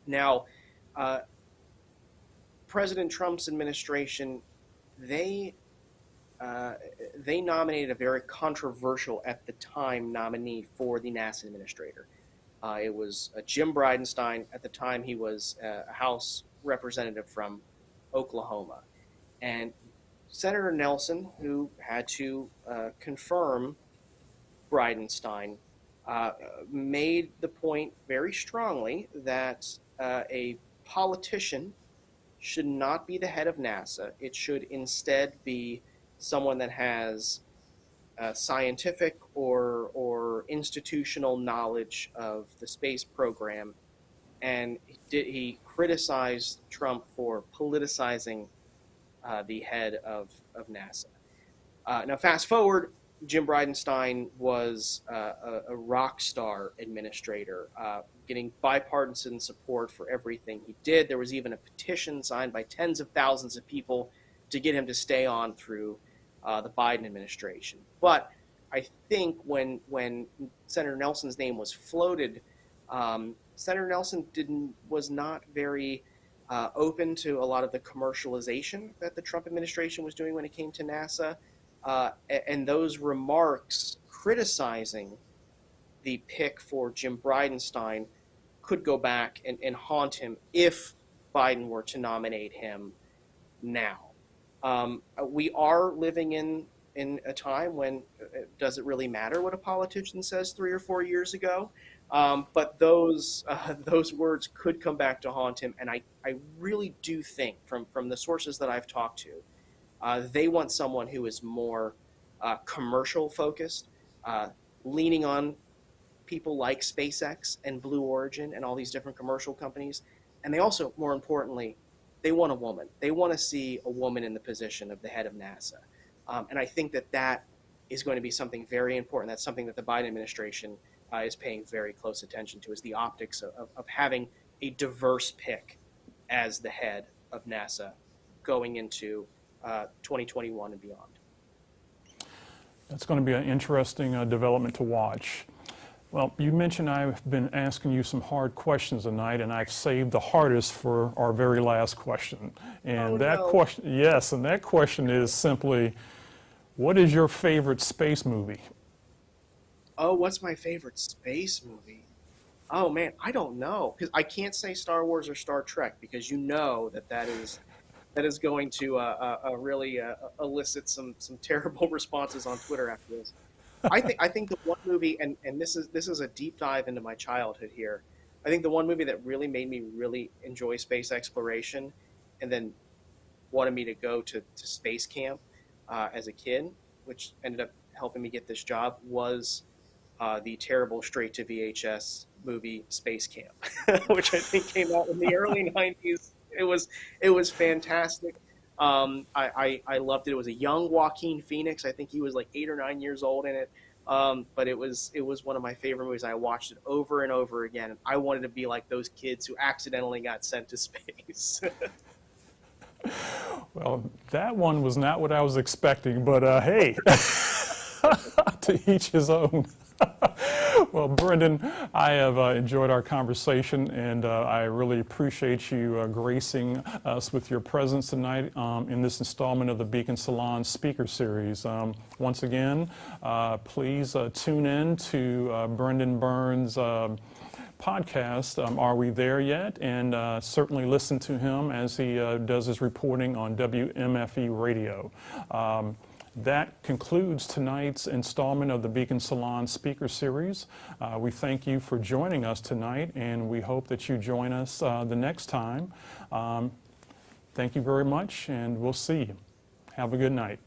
Now, President Trump's administration, they nominated a very controversial at the time nominee for the NASA administrator. It was Jim Bridenstine. At the time, he was a House representative from Oklahoma. And Senator Nelson, who had to confirm Bridenstine, made the point very strongly that a politician should not be the head of NASA. It should instead be someone that has scientific or institutional knowledge of the space program, and he criticized Trump for politicizing the head of NASA. Now, fast forward, Jim Bridenstine was a rock star administrator, getting bipartisan support for everything he did. There was even a petition signed by tens of thousands of people to get him to stay on through the Biden administration. But I think when Senator Nelson's name was floated, Senator Nelson was not very open to a lot of the commercialization that the Trump administration was doing when it came to NASA. And those remarks criticizing the pick for Jim Bridenstine could go back and haunt him if Biden were to nominate him now. We are living in a time when does it really matter what a politician says 3 or 4 years ago? But those words could come back to haunt him. And I really do think from the sources that I've talked to, they want someone who is more commercial focused, leaning on people like SpaceX and Blue Origin and all these different commercial companies. And they also, more importantly, they want a woman. They want to see a woman in the position of the head of NASA. And I think that is going to be something very important. That's something that the Biden administration is paying very close attention to, is the optics of having a diverse pick as the head of NASA going into 2021 and beyond. That's going to be an interesting development to watch. Well, you mentioned I've been asking you some hard questions tonight, and I've saved the hardest for our very last question. And question, yes, and that question is simply, what is your favorite space movie? Oh, what's my favorite space movie? Oh man, I don't know, because I can't say Star Wars or Star Trek, because you know that is going to really elicit some terrible responses on Twitter after this. I think the one movie, and this is a deep dive into my childhood here. I think the one movie that really made me really enjoy space exploration, and then wanted me to go to space camp as a kid, which ended up helping me get this job, was the terrible straight to VHS movie Space Camp, which I think came out in the early '90s. It was fantastic. I loved it. It was a young Joaquin Phoenix. I think he was like 8 or 9 years old in it. But it was one of my favorite movies. I watched it over and over again. I wanted to be like those kids who accidentally got sent to space. Well, that one was not what I was expecting, but hey, to each his own. Well, Brendan, I have enjoyed our conversation, and I really appreciate you gracing us with your presence tonight in this installment of the Beacon Salon Speaker Series. Once again, please tune in to Brendan Byrne's podcast, Are We There Yet? And certainly listen to him as he does his reporting on WMFE radio. That concludes tonight's installment of the Beacon Salon Speaker Series. We thank you for joining us tonight, and we hope that you join us the next time. Thank you very much, and we'll see you. Have a good night.